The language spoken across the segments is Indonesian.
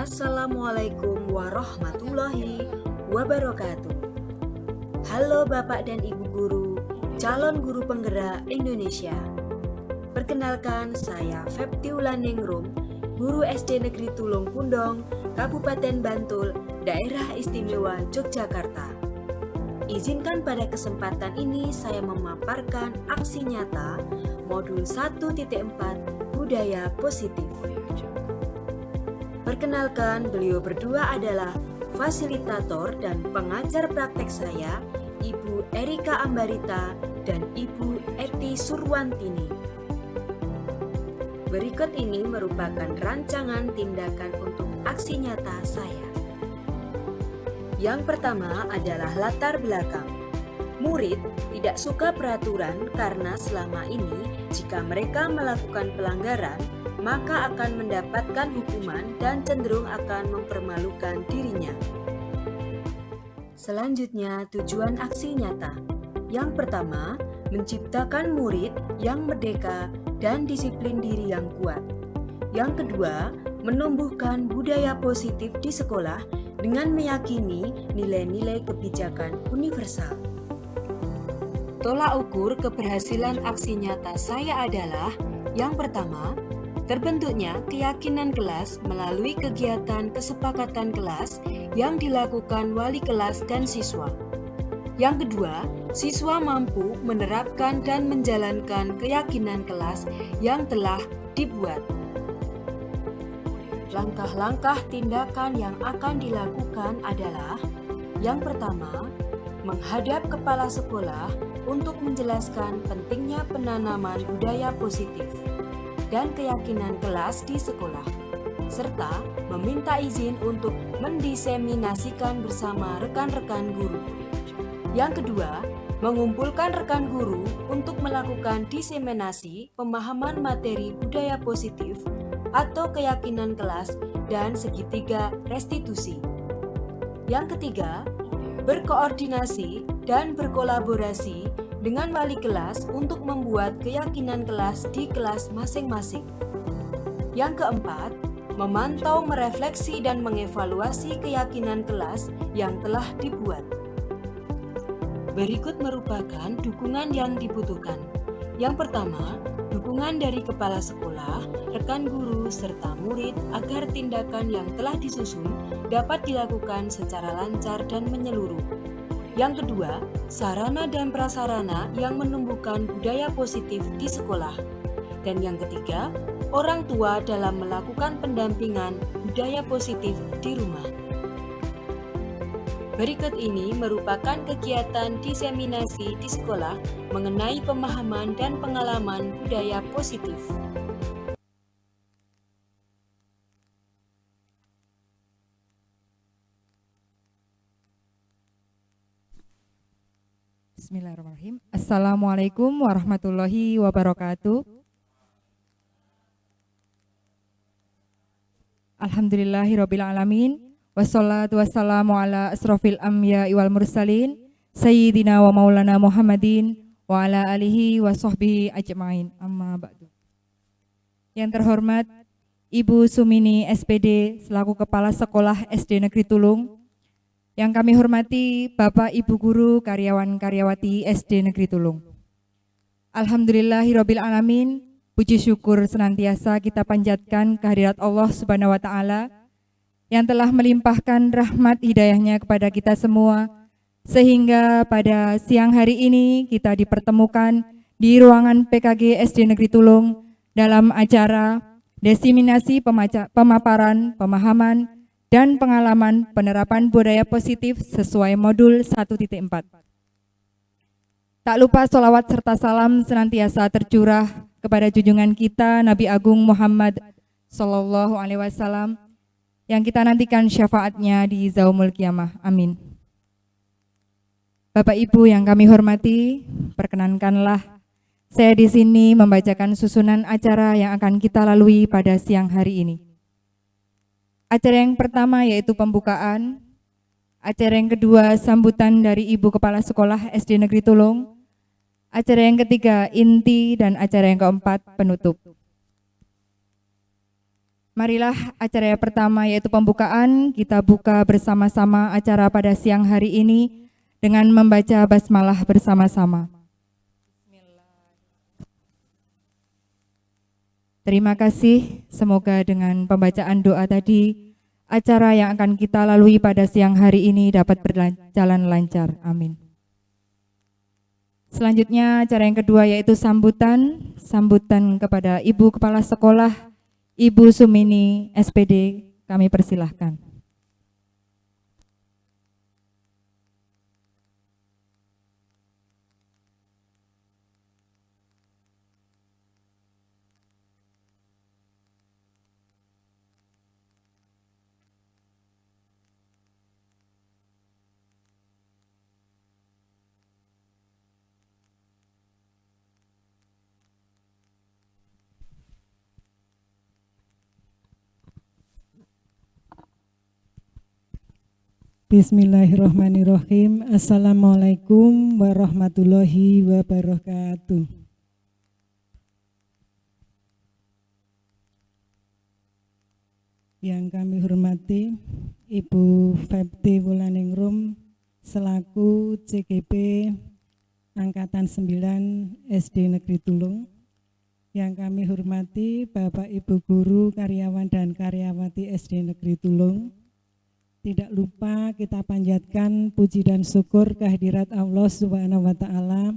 Assalamualaikum warahmatullahi wabarakatuh. Halo Bapak dan Ibu guru, calon guru penggerak Indonesia. Perkenalkan, saya Feptiulaningrum, guru SD Negeri Tulung Pundong, Kabupaten Bantul, Daerah Istimewa Yogyakarta. Izinkan pada kesempatan ini saya memaparkan aksi nyata modul 1.4 Budaya Positif. Perkenalkan, beliau berdua adalah fasilitator dan pengajar praktek saya, Ibu Erika Ambarita dan Ibu Eti Surwantini. Berikut ini merupakan rancangan tindakan untuk aksi nyata saya. Yang pertama adalah latar belakang. Murid tidak suka peraturan karena selama ini jika mereka melakukan pelanggaran, maka akan mendapatkan hukuman dan cenderung akan mempermalukan dirinya. Selanjutnya, tujuan aksi nyata. Yang pertama, menciptakan murid yang merdeka dan disiplin diri yang kuat. Yang kedua, menumbuhkan budaya positif di sekolah dengan meyakini nilai-nilai kebijakan universal. Tolak ukur keberhasilan aksi nyata saya adalah yang pertama, terbentuknya keyakinan kelas melalui kegiatan kesepakatan kelas yang dilakukan wali kelas dan siswa. Yang kedua, siswa mampu menerapkan dan menjalankan keyakinan kelas yang telah dibuat. Langkah-langkah tindakan yang akan dilakukan adalah yang pertama, menghadap kepala sekolah untuk menjelaskan pentingnya penanaman budaya positif dan keyakinan kelas di sekolah, serta meminta izin untuk mendiseminasikan bersama rekan-rekan guru. Yang kedua, mengumpulkan rekan guru untuk melakukan diseminasi pemahaman materi budaya positif atau keyakinan kelas dan segitiga restitusi. Yang ketiga, berkoordinasi dan berkolaborasi dengan wali kelas untuk membuat keyakinan kelas di kelas masing-masing. Yang keempat, memantau, merefleksi, dan mengevaluasi keyakinan kelas yang telah dibuat. Berikut merupakan dukungan yang dibutuhkan. Yang pertama, dukungan dari kepala sekolah, rekan guru, serta murid agar tindakan yang telah disusun dapat dilakukan secara lancar dan menyeluruh. Yang kedua, sarana dan prasarana yang menumbuhkan budaya positif di sekolah. Dan yang ketiga, orang tua dalam melakukan pendampingan budaya positif di rumah. Berikut ini merupakan kegiatan diseminasi di sekolah mengenai pemahaman dan pengalaman budaya positif. Bismillahirrahmanirrahim. Assalamualaikum warahmatullahi wabarakatuh. Alhamdulillahirabbil alamin. Wassalatu wassalamu ala asrofil anbiya'i wal mursalin sayyidina wa maulana Muhammadin wa ala alihi wa sahbihi ajma'in. Amma ba'du. Yang terhormat Ibu Sumini SPD selaku Kepala Sekolah SD Negeri Tulung. Yang kami hormati Bapak Ibu Guru, karyawan-karyawati SD Negeri Tulung. Alhamdulillahirabbil alamin. Puji syukur senantiasa kita panjatkan kehadirat Allah Subhanahu wa taala yang telah melimpahkan rahmat hidayahnya kepada kita semua, sehingga pada siang hari ini kita dipertemukan di ruangan PKG SD Negeri Tulung dalam acara diseminasi pemaparan, pemahaman, dan pengalaman penerapan budaya positif sesuai modul 1.4. Tak lupa sholawat serta salam senantiasa tercurah kepada junjungan kita Nabi Agung Muhammad Sallallahu Alaihi Wasallam yang kita nantikan syafaatnya di Yaumul Qiyamah. Amin. Bapak Ibu yang kami hormati, perkenankanlah saya di sini membacakan susunan acara yang akan kita lalui pada siang hari ini. Acara yang pertama yaitu pembukaan, acara yang kedua sambutan dari Ibu Kepala Sekolah SD Negeri Tulung, acara yang ketiga inti, dan acara yang keempat penutup. Marilah acara yang pertama yaitu pembukaan, kita buka bersama-sama acara pada siang hari ini dengan membaca basmalah bersama-sama. Terima kasih, semoga dengan pembacaan doa tadi, acara yang akan kita lalui pada siang hari ini dapat berjalan lancar. Amin. Selanjutnya acara yang kedua yaitu sambutan kepada Ibu Kepala Sekolah, Ibu Sumini SPD, kami persilahkan. Bismillahirrahmanirrahim. Assalamualaikum warahmatullahi wabarakatuh. Yang kami hormati Ibu Fepti Wulaningrum selaku CGP Angkatan 9 SD Negeri Tulung. Yang kami hormati Bapak Ibu Guru, karyawan dan karyawati SD Negeri Tulung. Tidak lupa kita panjatkan puji dan syukur kehadirat Allah Subhanahu wa Ta'ala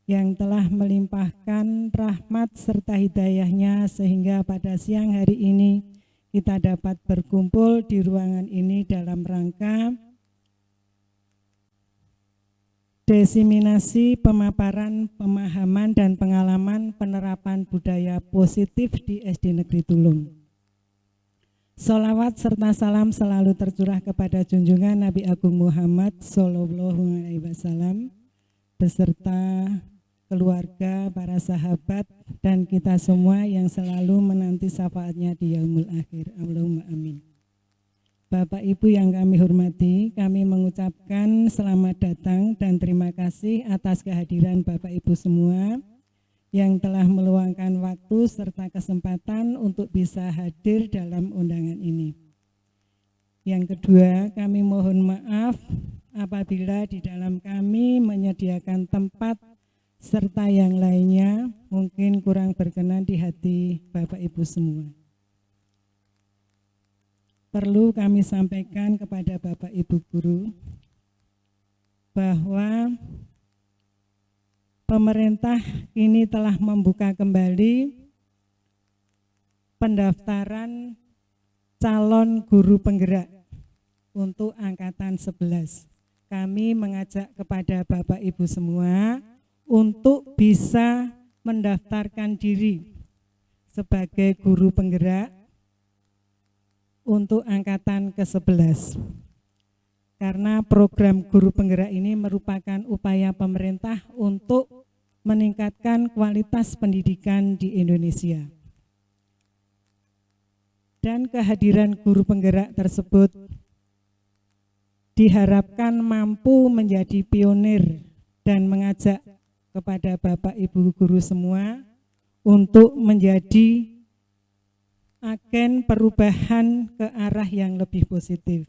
yang telah melimpahkan rahmat serta hidayahnya sehingga pada siang hari ini kita dapat berkumpul di ruangan ini dalam rangka diseminasi pemaparan, pemahaman dan pengalaman penerapan budaya positif di SD Negeri Tulung. Sholawat serta salam selalu tercurah kepada junjungan Nabi Agung Muhammad Sallallahu Alaihi Wasallam beserta keluarga, para sahabat, dan kita semua yang selalu menanti syafaatnya di yaumul akhir. Allahumma amin. Bapak Ibu yang kami hormati, kami mengucapkan selamat datang dan terima kasih atas kehadiran Bapak Ibu semua yang telah meluangkan waktu serta kesempatan untuk bisa hadir dalam undangan ini. Yang kedua, kami mohon maaf apabila di dalam kami menyediakan tempat serta yang lainnya mungkin kurang berkenan di hati Bapak Ibu semua. Perlu kami sampaikan kepada Bapak Ibu Guru bahwa pemerintah kini telah membuka kembali pendaftaran calon guru penggerak untuk angkatan 11. Kami mengajak kepada Bapak Ibu semua untuk bisa mendaftarkan diri sebagai guru penggerak untuk angkatan ke-11. Karena program guru penggerak ini merupakan upaya pemerintah untuk meningkatkan kualitas pendidikan di Indonesia. Dan kehadiran guru penggerak tersebut diharapkan mampu menjadi pionir dan mengajak kepada Bapak Ibu guru semua untuk menjadi agen perubahan ke arah yang lebih positif.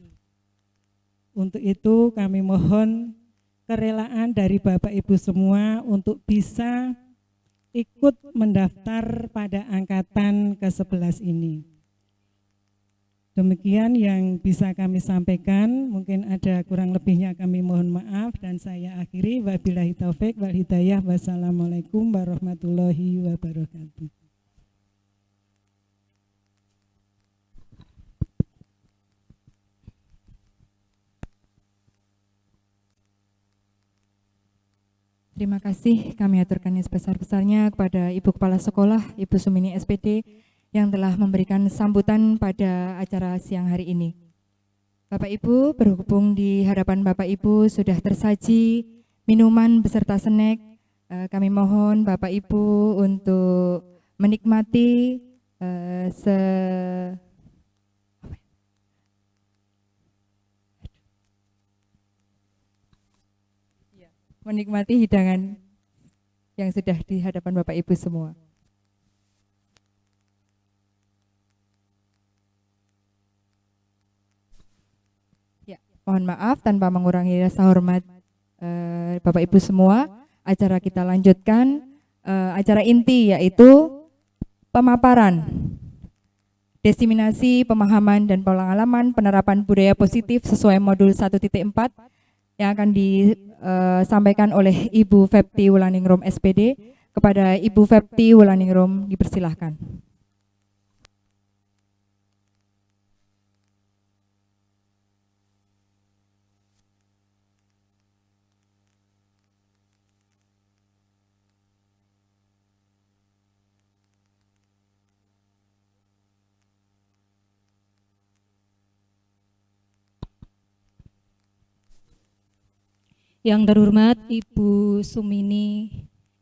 Untuk itu kami mohon kerelaan dari Bapak Ibu semua untuk bisa ikut mendaftar pada angkatan ke-11 ini. Demikian yang bisa kami sampaikan, mungkin ada kurang lebihnya kami mohon maaf dan saya akhiri. Wabillahi taufik wal hidayah. Wassalamualaikum warahmatullahi wabarakatuh. Terima kasih, kami aturkan yang sebesar-besarnya kepada Ibu Kepala Sekolah, Ibu Sumini SPD, yang telah memberikan sambutan pada acara siang hari ini. Bapak Ibu, berhubung di hadapan Bapak Ibu sudah tersaji minuman beserta snack, kami mohon Bapak Ibu untuk menikmati menikmati hidangan yang sudah di hadapan Bapak Ibu semua. Mohon maaf tanpa mengurangi rasa hormat Bapak Ibu semua, acara kita lanjutkan. Acara inti yaitu pemaparan, diseminasi, pemahaman, dan pengalaman penerapan budaya positif sesuai modul 1.4 yang akan disampaikan oleh Ibu Fepti Wulaningrum SPD. Kepada Ibu Fepti Wulaningrum dipersilahkan. Yang terhormat Ibu Sumini,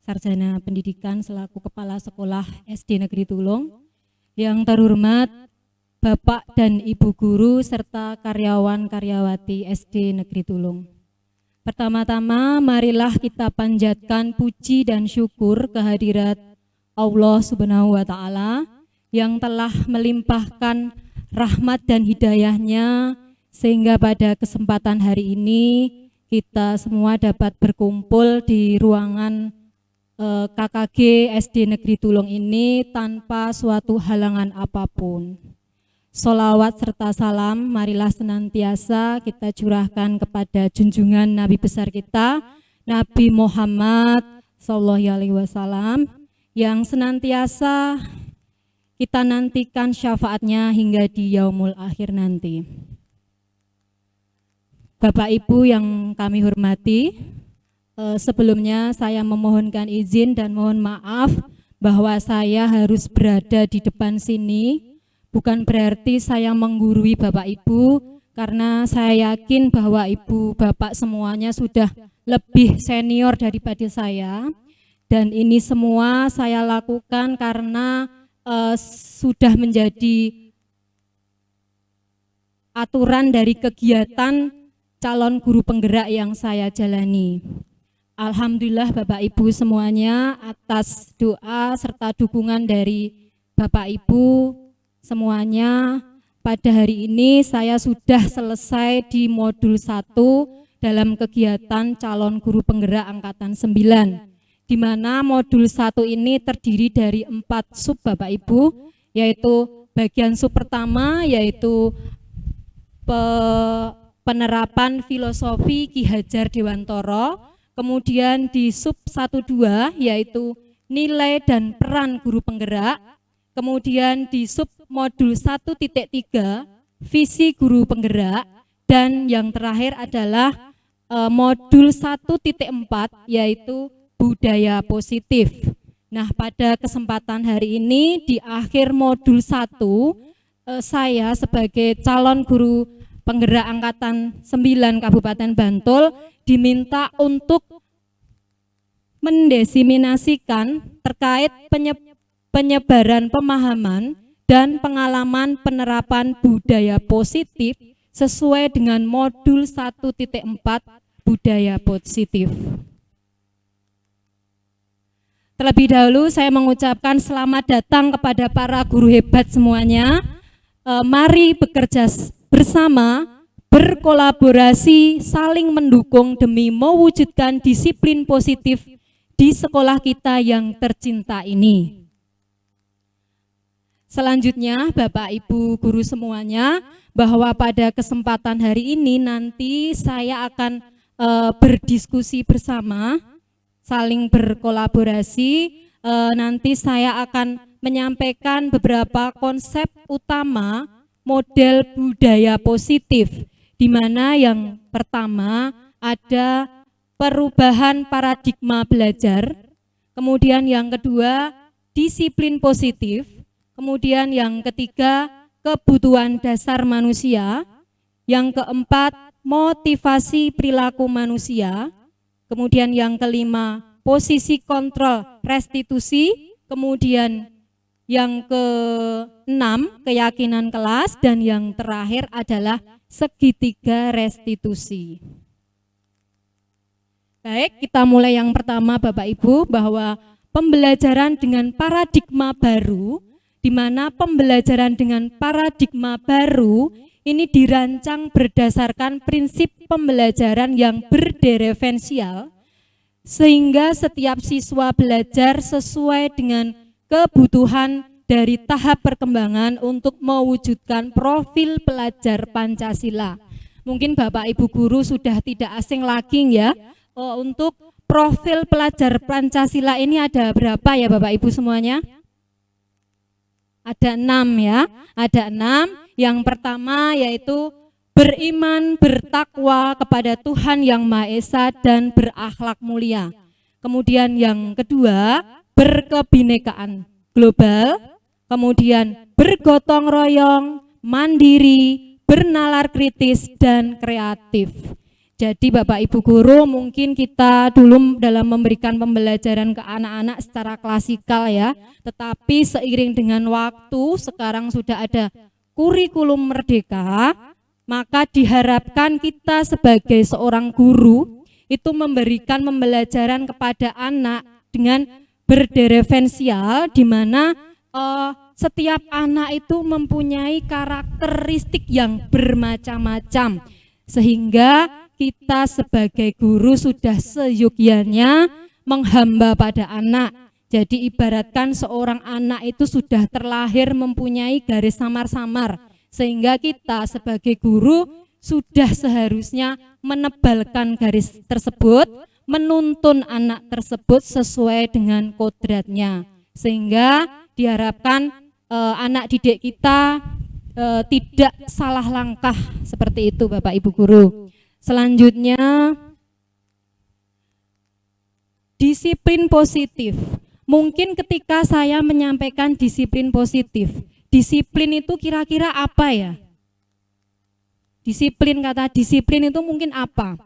Sarjana Pendidikan selaku Kepala Sekolah SD Negeri Tulung. Yang terhormat Bapak dan Ibu Guru serta karyawan-karyawati SD Negeri Tulung. Pertama-tama marilah kita panjatkan puji dan syukur kehadirat Allah Subhanahu wa Ta'ala yang telah melimpahkan rahmat dan hidayahnya sehingga pada kesempatan hari ini kita semua dapat berkumpul di ruangan KKG SD Negeri Tulung ini tanpa suatu halangan apapun. Sholawat serta salam marilah senantiasa kita curahkan kepada junjungan Nabi besar kita, Nabi Muhammad SAW, yang senantiasa kita nantikan syafaatnya hingga di yaumul akhir nanti. Bapak Ibu yang kami hormati, sebelumnya saya memohonkan izin dan mohon maaf bahwa saya harus berada di depan sini. Bukan berarti saya menggurui Bapak Ibu, karena saya yakin bahwa Ibu Bapak semuanya sudah lebih senior daripada saya. Dan ini semua saya lakukan karena sudah menjadi aturan dari kegiatan calon guru penggerak yang saya jalani. Alhamdulillah Bapak Ibu semuanya atas doa serta dukungan dari Bapak Ibu semuanya, pada hari ini saya sudah selesai di modul 1 dalam kegiatan calon guru penggerak angkatan 9, di mana modul 1 ini terdiri dari 4 sub Bapak Ibu, yaitu bagian sub pertama yaitu penerapan filosofi Ki Hajar Dewantoro, kemudian di sub 1-2 yaitu nilai dan peran guru penggerak, kemudian di sub modul 1.3 visi guru penggerak, dan yang terakhir adalah modul 1.4 yaitu budaya positif. Nah, pada kesempatan hari ini di akhir modul 1 saya sebagai calon guru penggerak angkatan 9 Kabupaten Bantul diminta untuk mendeseminasikan terkait penyebaran pemahaman dan pengalaman penerapan budaya positif sesuai dengan modul 1.4 budaya positif. Terlebih dahulu saya mengucapkan selamat datang kepada para guru hebat semuanya. Mari bekerja bersama, berkolaborasi, saling mendukung demi mewujudkan disiplin positif di sekolah kita yang tercinta ini. Selanjutnya Bapak Ibu guru semuanya, bahwa pada kesempatan hari ini nanti saya akan berdiskusi bersama, saling berkolaborasi. Nanti saya akan menyampaikan beberapa konsep utama model budaya positif, di mana yang pertama ada perubahan paradigma belajar, kemudian yang kedua disiplin positif, kemudian yang ketiga kebutuhan dasar manusia, yang keempat motivasi perilaku manusia, kemudian yang kelima posisi kontrol restitusi, kemudian yang keenam keyakinan kelas, dan yang terakhir adalah segitiga restitusi. Baik, kita mulai yang pertama Bapak Ibu, bahwa pembelajaran dengan paradigma baru, di mana pembelajaran dengan paradigma baru ini dirancang berdasarkan prinsip pembelajaran yang berdiferensial, sehingga setiap siswa belajar sesuai dengan kebutuhan dari tahap perkembangan untuk mewujudkan profil pelajar Pancasila. Mungkin Bapak Ibu guru sudah tidak asing lagi ya, untuk profil pelajar Pancasila ini ada berapa ya Bapak Ibu semuanya? Ada 6 ya, ada 6. Yang pertama yaitu beriman, bertakwa kepada Tuhan Yang Maha Esa dan berakhlak mulia. Kemudian yang kedua, berkebinekaan global. Kemudian bergotong royong, mandiri, bernalar kritis, dan kreatif. Jadi Bapak Ibu guru, mungkin kita dulu dalam memberikan pembelajaran ke anak-anak secara klasikal ya, tetapi seiring dengan waktu sekarang sudah ada kurikulum merdeka, maka diharapkan kita sebagai seorang guru itu memberikan pembelajaran kepada anak dengan berdiferensial, di mana setiap anak itu mempunyai karakteristik yang bermacam-macam, sehingga kita sebagai guru sudah seyogyanya menghamba pada anak. Jadi ibaratkan seorang anak itu sudah terlahir mempunyai garis samar-samar, sehingga kita sebagai guru sudah seharusnya menebalkan garis tersebut, menuntun anak tersebut sesuai dengan kodratnya, sehingga diharapkan anak didik kita tidak salah langkah seperti itu Bapak Ibu guru. Selanjutnya, disiplin positif. Mungkin ketika saya menyampaikan disiplin positif, disiplin itu kira-kira apa ya? Disiplin, kata disiplin itu mungkin apa?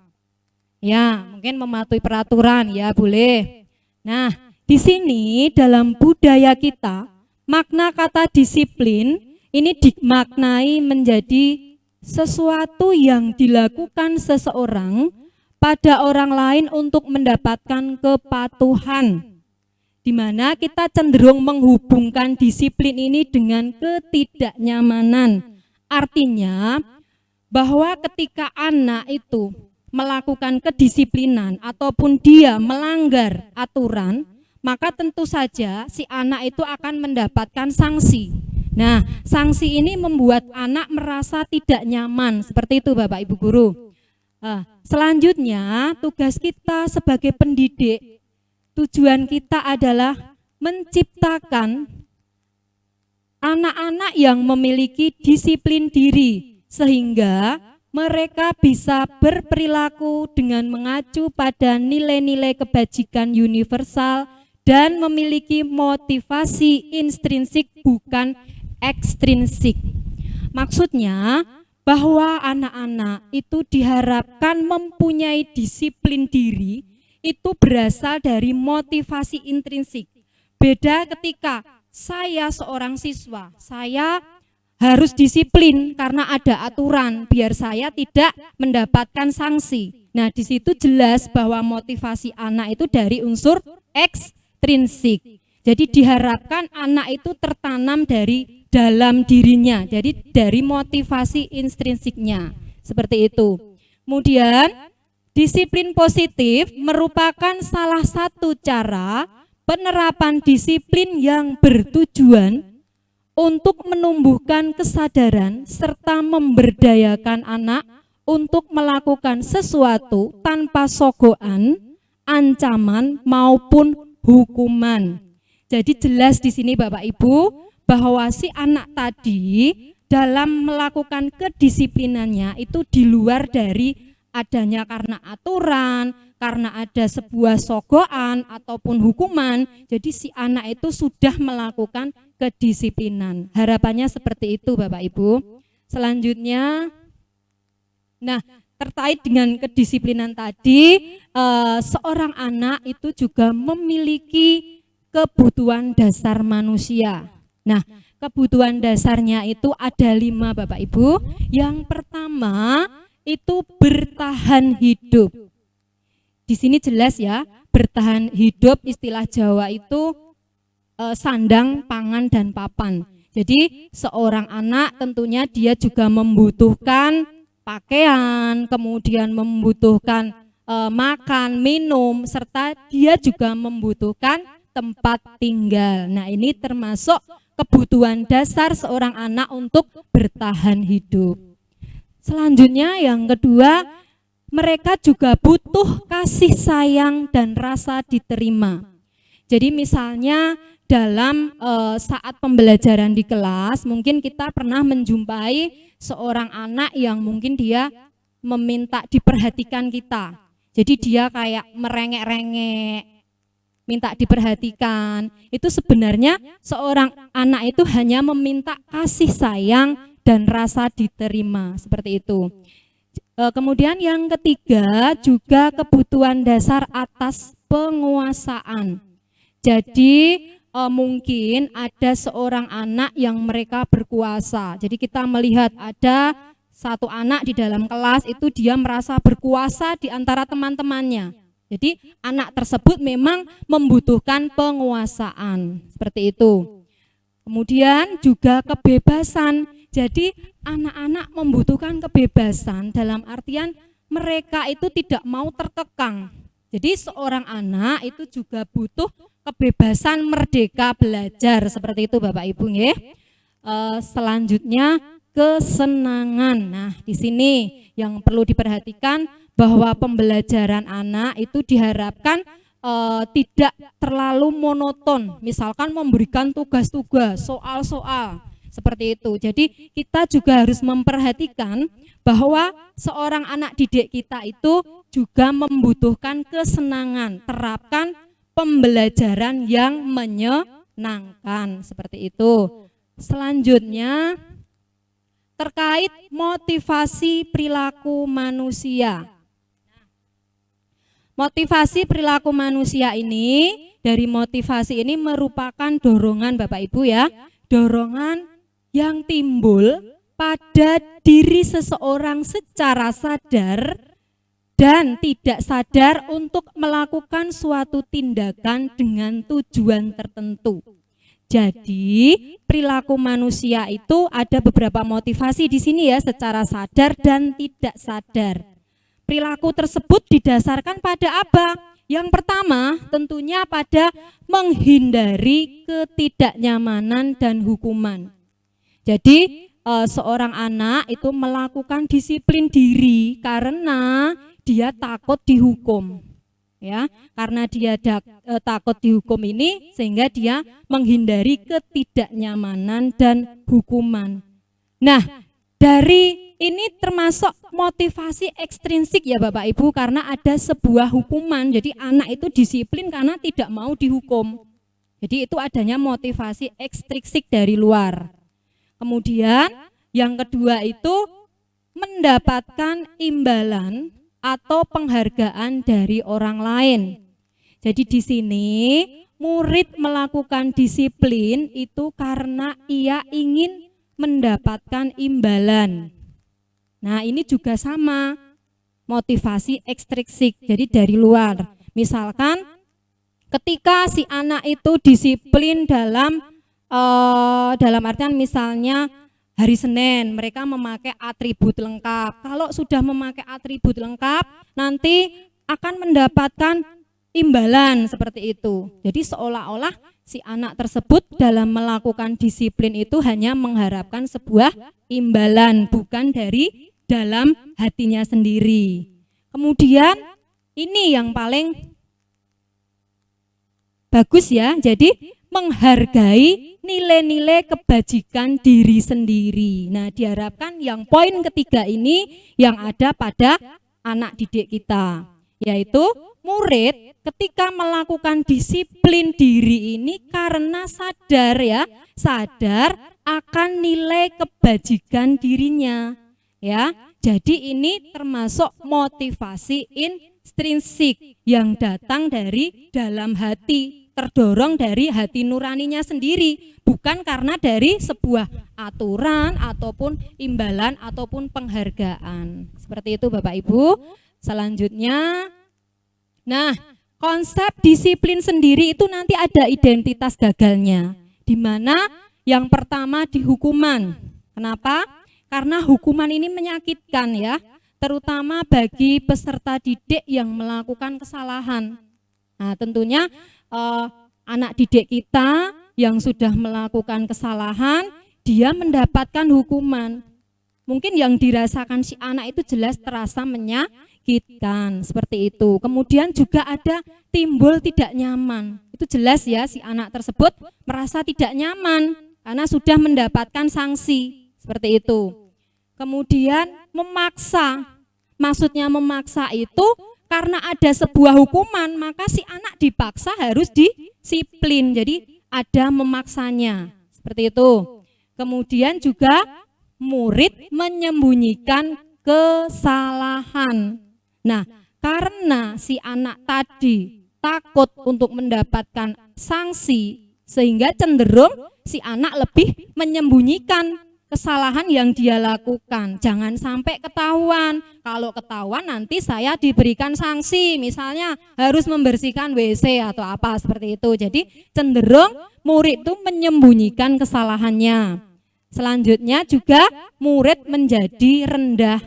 Ya, mungkin mematuhi peraturan, ya boleh. Nah, di sini dalam budaya kita, makna kata disiplin ini dimaknai menjadi sesuatu yang dilakukan seseorang pada orang lain untuk mendapatkan kepatuhan, di mana kita cenderung menghubungkan disiplin ini dengan ketidaknyamanan. Artinya bahwa ketika anak itu melakukan kedisiplinan ataupun dia melanggar aturan, maka tentu saja si anak itu akan mendapatkan sanksi. Nah, sanksi ini membuat anak merasa tidak nyaman, seperti itu Bapak Ibu guru. Selanjutnya, tugas kita sebagai pendidik, tujuan kita adalah menciptakan anak-anak yang memiliki disiplin diri, sehingga mereka bisa berperilaku dengan mengacu pada nilai-nilai kebajikan universal dan memiliki motivasi intrinsik bukan ekstrinsik. Maksudnya bahwa anak-anak itu diharapkan mempunyai disiplin diri itu berasal dari motivasi intrinsik. Beda ketika saya seorang siswa, saya harus disiplin karena ada aturan biar saya tidak mendapatkan sanksi. Nah, di situ jelas bahwa motivasi anak itu dari unsur ekstrinsik. Jadi diharapkan anak itu tertanam dari dalam dirinya, jadi dari motivasi intrinsiknya, seperti itu. Kemudian disiplin positif merupakan salah satu cara penerapan disiplin yang bertujuan untuk menumbuhkan kesadaran serta memberdayakan anak untuk melakukan sesuatu tanpa sogokan, ancaman maupun hukuman. Jadi jelas di sini Bapak Ibu bahwa si anak tadi dalam melakukan kedisiplinannya itu di luar dari adanya karena aturan, karena ada sebuah sogokan ataupun hukuman. Jadi si anak itu sudah melakukan kedisiplinan. Harapannya seperti itu Bapak Ibu. Selanjutnya, nah terkait dengan kedisiplinan tadi, seorang anak itu juga memiliki kebutuhan dasar manusia. Nah, kebutuhan dasarnya itu ada 5 Bapak Ibu. Yang pertama itu bertahan hidup. Di sini jelas ya, bertahan hidup istilah Jawa itu sandang, pangan, dan papan. Jadi seorang anak tentunya dia juga membutuhkan pakaian, kemudian membutuhkan makan, minum, serta dia juga membutuhkan tempat tinggal. Nah, ini termasuk kebutuhan dasar seorang anak untuk bertahan hidup. Selanjutnya yang kedua, mereka juga butuh kasih sayang dan rasa diterima. Jadi misalnya dalam saat pembelajaran di kelas, mungkin kita pernah menjumpai seorang anak yang mungkin dia meminta diperhatikan kita. Jadi dia kayak merengek-rengek, minta diperhatikan. Itu sebenarnya seorang anak itu hanya meminta kasih sayang dan rasa diterima, seperti itu. Kemudian yang ketiga juga kebutuhan dasar atas penguasaan. Jadi mungkin ada seorang anak yang mereka berkuasa. Jadi kita melihat ada satu anak di dalam kelas itu dia merasa berkuasa di antara teman-temannya. Jadi anak tersebut memang membutuhkan penguasaan, seperti itu. Kemudian juga kebebasan. Jadi anak-anak membutuhkan kebebasan dalam artian mereka itu tidak mau terkekang. Jadi seorang anak itu juga butuh kebebasan merdeka belajar, seperti itu Bapak Ibu nggih. Selanjutnya kesenangan. Nah, di sini yang perlu diperhatikan bahwa pembelajaran anak itu diharapkan tidak terlalu monoton. Misalkan memberikan tugas-tugas, soal-soal, seperti itu. Jadi kita juga harus memperhatikan bahwa seorang anak didik kita itu juga membutuhkan kesenangan. Terapkan pembelajaran yang menyenangkan, seperti itu. Selanjutnya terkait motivasi perilaku manusia. Motivasi perilaku manusia ini, dari motivasi ini merupakan dorongan Bapak Ibu ya, dorongan yang timbul pada diri seseorang secara sadar dan tidak sadar untuk melakukan suatu tindakan dengan tujuan tertentu. Jadi perilaku manusia itu ada beberapa motivasi di sini ya, secara sadar dan tidak sadar. Perilaku tersebut didasarkan pada apa? Yang pertama tentunya pada menghindari ketidaknyamanan dan hukuman. Jadi seorang anak itu melakukan disiplin diri karena dia takut dihukum. Ya, karena dia takut dihukum ini sehingga dia menghindari ketidaknyamanan dan hukuman. Nah, dari ini termasuk motivasi ekstrinsik ya Bapak Ibu, karena ada sebuah hukuman. Jadi anak itu disiplin karena tidak mau dihukum. Jadi itu adanya motivasi ekstrinsik dari luar. Kemudian yang kedua itu mendapatkan imbalan atau penghargaan dari orang lain. Jadi di sini murid melakukan disiplin itu karena ia ingin mendapatkan imbalan. Nah, ini juga sama, motivasi ekstrinsik, jadi dari luar. Misalkan ketika si anak itu disiplin dalam artian misalnya hari Senin mereka memakai atribut lengkap. Kalau sudah memakai atribut lengkap, nanti akan mendapatkan imbalan seperti itu. Jadi seolah-olah si anak tersebut dalam melakukan disiplin itu hanya mengharapkan sebuah imbalan, bukan dari dalam hatinya sendiri. Kemudian ini yang paling bagus ya, jadi menghargai nilai-nilai kebajikan diri sendiri. Nah, diharapkan yang poin ketiga ini yang ada pada anak didik kita, yaitu murid ketika melakukan disiplin diri ini karena sadar ya, sadar akan nilai kebajikan dirinya. Ya, jadi ini termasuk motivasi intrinsik yang datang dari dalam hati, terdorong dari hati nuraninya sendiri, bukan karena dari sebuah aturan ataupun imbalan ataupun penghargaan. Seperti itu Bapak Ibu. Selanjutnya, nah, konsep disiplin sendiri itu nanti ada identitas gagalnya, di mana Yang pertama di hukuman. Kenapa? Karena hukuman ini menyakitkan ya, terutama bagi peserta didik yang melakukan kesalahan. Nah, tentunya anak didik kita yang sudah melakukan kesalahan, dia mendapatkan hukuman. Mungkin yang dirasakan si anak itu jelas terasa menyakitkan, seperti itu. Kemudian juga ada timbul tidak nyaman. Itu jelas ya, si anak tersebut merasa tidak nyaman karena sudah mendapatkan sanksi, seperti itu. Kemudian memaksa. Maksudnya memaksa itu karena ada sebuah hukuman, maka si anak dipaksa harus disiplin. Jadi ada memaksanya, seperti itu. Kemudian juga murid menyembunyikan kesalahan. Nah, karena si anak tadi takut untuk mendapatkan sanksi, sehingga cenderung si anak lebih menyembunyikan kesalahan yang dia lakukan. Jangan sampai ketahuan. Kalau ketahuan nanti saya diberikan sanksi, misalnya harus membersihkan WC atau apa seperti itu. Jadi cenderung murid itu menyembunyikan kesalahannya. Selanjutnya juga murid menjadi rendah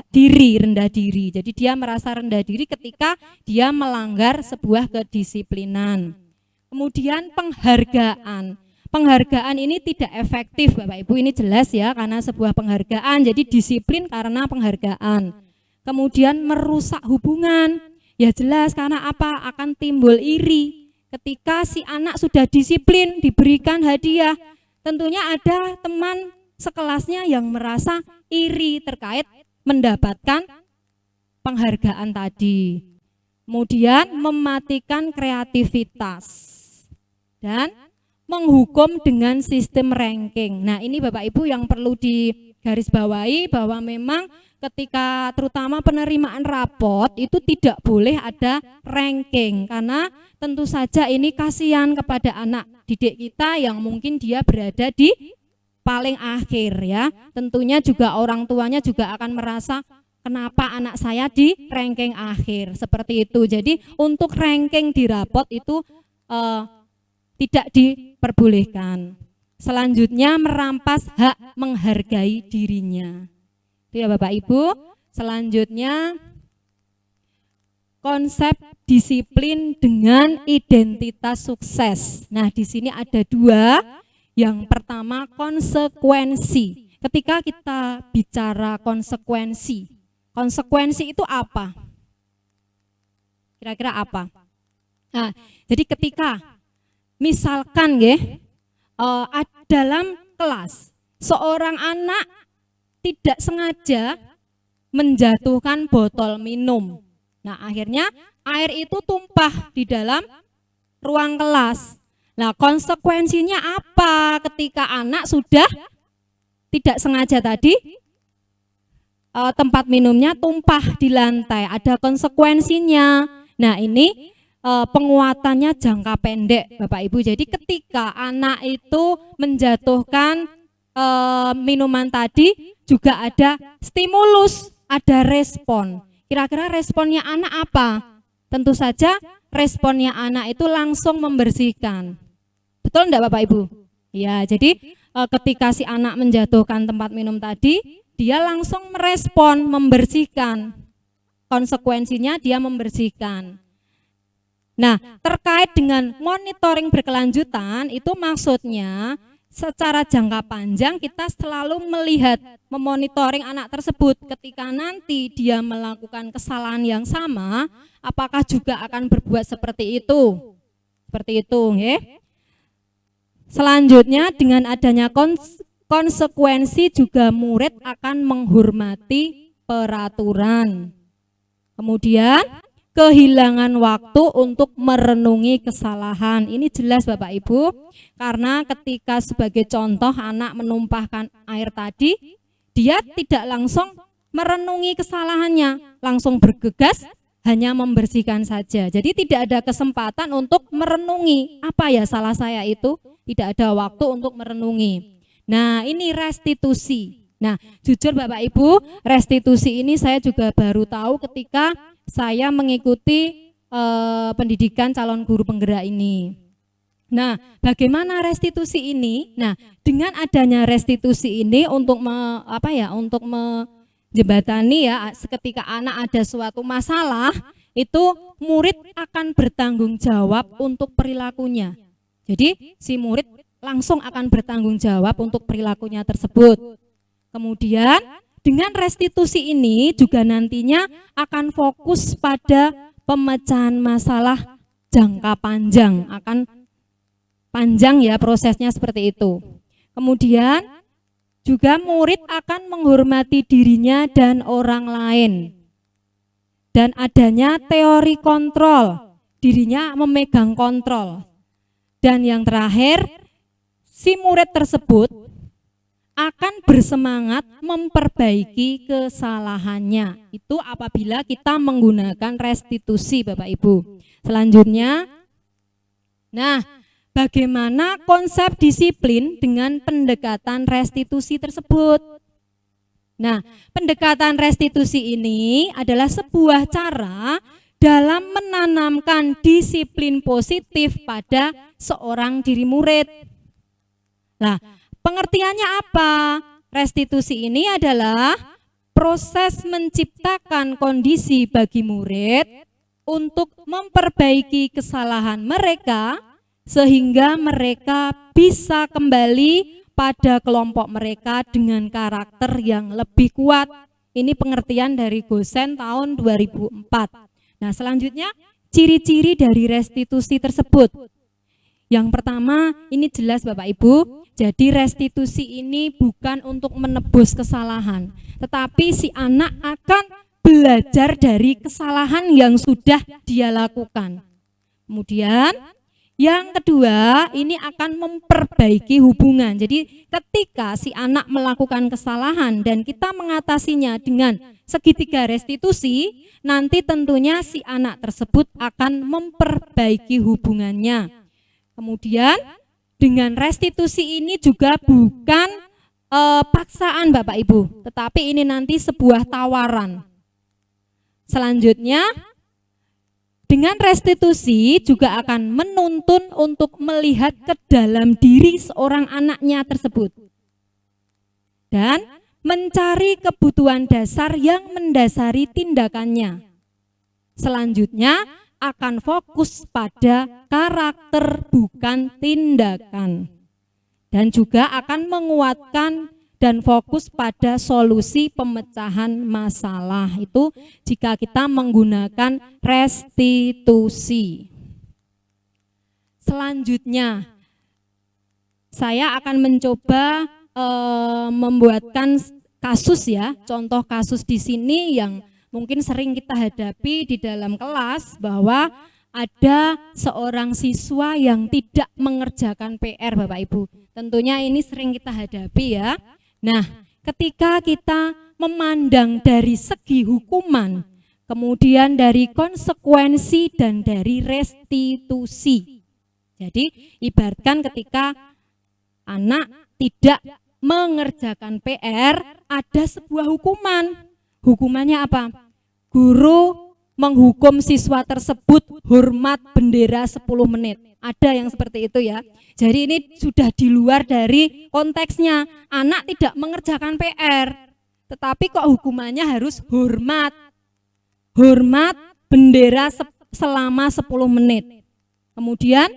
diri. Jadi dia merasa rendah diri ketika dia melanggar sebuah kedisiplinan. Kemudian penghargaan. Penghargaan ini tidak efektif Bapak Ibu, ini jelas ya, karena sebuah penghargaan, jadi disiplin karena penghargaan. Kemudian merusak hubungan, ya jelas karena apa? Akan timbul iri. Ketika si anak sudah disiplin, diberikan hadiah, tentunya ada teman sekelasnya yang merasa iri terkait mendapatkan penghargaan tadi. Kemudian mematikan kreativitas dan menghukum dengan sistem ranking. Nah, ini Bapak Ibu yang perlu digarisbawahi bahwa memang ketika terutama penerimaan rapot itu tidak boleh ada ranking, karena tentu saja ini kasihan kepada anak didik kita yang mungkin dia berada di paling akhir ya. Tentunya juga orang tuanya juga akan merasa kenapa anak saya di ranking akhir, seperti itu. Jadi untuk ranking di rapot itu tidak diperbolehkan. Selanjutnya merampas hak menghargai dirinya. Itu ya Bapak Ibu. Selanjutnya konsep disiplin dengan identitas sukses. Nah, di sini ada dua. Yang pertama konsekuensi. Ketika kita bicara konsekuensi, konsekuensi itu apa? Kira-kira apa? Nah, jadi ketika misalkan dalam kelas seorang anak tidak sengaja menjatuhkan botol minum. Nah, akhirnya air itu tumpah di dalam ruang kelas. Nah, konsekuensinya apa ketika anak sudah tidak sengaja tadi tempat minumnya tumpah di lantai? Ada konsekuensinya. Nah, ini penguatannya jangka pendek Bapak Ibu. Jadi ketika anak itu menjatuhkan minuman tadi juga ada stimulus, ada respon. Kira-kira responnya anak apa? Tentu saja responnya anak itu langsung membersihkan. Betul enggak Bapak Ibu? Ya, jadi ketika si anak menjatuhkan tempat minum tadi, dia langsung merespon, membersihkan. Konsekuensinya dia membersihkan. Nah, terkait dengan monitoring berkelanjutan, itu maksudnya secara jangka panjang kita selalu melihat, memonitoring anak tersebut. Ketika nanti dia melakukan kesalahan yang sama, apakah juga akan berbuat seperti itu? Seperti itu, ya. Selanjutnya dengan adanya konsekuensi juga murid akan menghormati peraturan. Kemudian kehilangan waktu untuk merenungi kesalahan. Ini jelas Bapak Ibu, karena ketika sebagai contoh anak menumpahkan air tadi, dia tidak langsung merenungi kesalahannya, langsung bergegas hanya membersihkan saja. Jadi tidak ada kesempatan untuk merenungi apa ya salah saya itu, tidak ada waktu untuk merenungi. Nah, ini restitusi. Nah, jujur Bapak Ibu, restitusi ini saya juga baru tahu ketika saya mengikuti pendidikan calon guru penggerak ini. Nah, bagaimana restitusi ini? Nah, dengan adanya restitusi ini untuk untuk menjembatani ya, ketika anak ada suatu masalah, itu murid akan bertanggung jawab untuk perilakunya. Jadi, si murid langsung akan bertanggung jawab untuk perilakunya tersebut. Kemudian, dengan restitusi ini juga nantinya akan fokus pada pemecahan masalah jangka panjang, akan panjang ya prosesnya seperti itu. Kemudian juga murid akan menghormati dirinya dan orang lain. Dan adanya teori kontrol, dirinya memegang kontrol. Dan yang terakhir, si murid tersebut akan bersemangat memperbaiki kesalahannya. Itu apabila kita menggunakan restitusi, Bapak Ibu. Selanjutnya, nah, bagaimana konsep disiplin dengan pendekatan restitusi tersebut? Nah, pendekatan restitusi ini adalah sebuah cara dalam menanamkan disiplin positif pada seorang diri murid. Nah, pengertiannya apa? Restitusi ini adalah proses menciptakan kondisi bagi murid untuk memperbaiki kesalahan mereka sehingga mereka bisa kembali pada kelompok mereka dengan karakter yang lebih kuat. Ini pengertian dari Gosen tahun 2004. Nah, selanjutnya ciri-ciri dari restitusi tersebut. Yang pertama, ini jelas Bapak Ibu, jadi restitusi ini bukan untuk menebus kesalahan, tetapi si anak akan belajar dari kesalahan yang sudah dia lakukan. Kemudian yang kedua, ini akan memperbaiki hubungan. Jadi ketika si anak melakukan kesalahan dan kita mengatasinya dengan segitiga restitusi, nanti tentunya si anak tersebut akan memperbaiki hubungannya. Kemudian dengan restitusi ini juga bukan paksaan Bapak Ibu, tetapi ini nanti sebuah tawaran. Selanjutnya, dengan restitusi juga akan menuntun untuk melihat ke dalam diri seorang anaknya tersebut dan mencari kebutuhan dasar yang mendasari tindakannya. Selanjutnya akan fokus pada karakter bukan tindakan, dan juga akan menguatkan dan fokus pada solusi pemecahan masalah itu jika kita menggunakan restitusi. Selanjutnya, saya akan mencoba membuatkan kasus ya, contoh kasus di sini yang mungkin sering kita hadapi di dalam kelas, bahwa ada seorang siswa yang tidak mengerjakan PR Bapak Ibu. Tentunya ini sering kita hadapi ya. Nah, ketika kita memandang dari segi hukuman, kemudian dari konsekuensi dan dari restitusi. Jadi, ibaratkan ketika anak tidak mengerjakan PR, ada sebuah hukuman. Hukumannya apa? Guru menghukum siswa tersebut hormat bendera 10 menit. Ada yang seperti itu ya. Jadi ini sudah di luar dari konteksnya. Anak tidak mengerjakan PR, tetapi kok hukumannya harus hormat. Hormat bendera selama 10 menit. Kemudian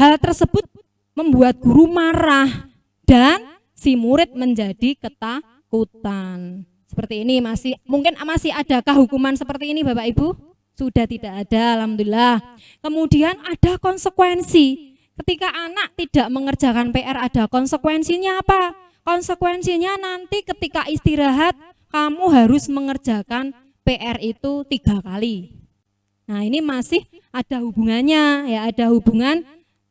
hal tersebut membuat guru marah dan si murid menjadi ketakutan. Seperti ini mungkin masih adakah hukuman seperti ini Bapak Ibu? Sudah tidak ada, alhamdulillah. Kemudian ada konsekuensi. Ketika anak tidak mengerjakan PR, ada konsekuensinya apa? Konsekuensinya nanti ketika istirahat kamu harus mengerjakan PR itu 3 kali. Nah, ini masih ada hubungannya ya, ada hubungan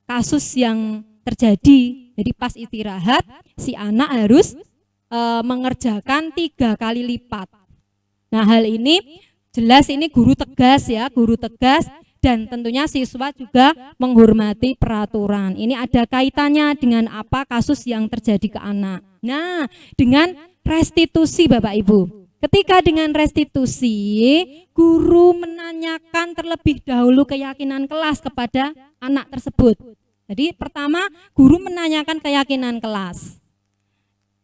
kasus yang terjadi. Jadi pas istirahat si anak harus mengerjakan 3 kali lipat. Nah, hal ini jelas ini guru tegas ya, guru tegas, dan tentunya siswa juga menghormati peraturan. Ini ada kaitannya dengan apa kasus yang terjadi ke anak. Nah, dengan restitusi Bapak Ibu. Ketika dengan restitusi, guru menanyakan terlebih dahulu keyakinan kelas kepada anak tersebut. Jadi pertama, guru menanyakan keyakinan kelas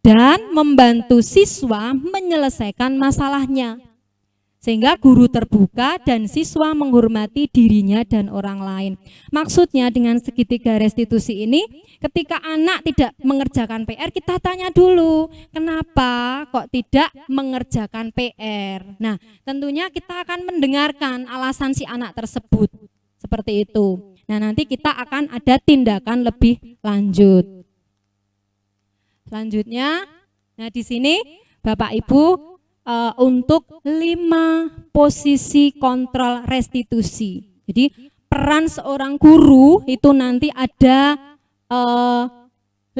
dan membantu siswa menyelesaikan masalahnya. Sehingga guru terbuka dan siswa menghormati dirinya dan orang lain. Maksudnya dengan segitiga restitusi ini, ketika anak tidak mengerjakan PR, kita tanya dulu, kenapa kok tidak mengerjakan PR? Nah, tentunya kita akan mendengarkan alasan si anak tersebut, seperti itu. Nah, nanti kita akan ada tindakan lebih lanjut. Selanjutnya, nah di sini Bapak Ibu, untuk 5 posisi kontrol restitusi. Jadi peran seorang guru itu nanti ada 5,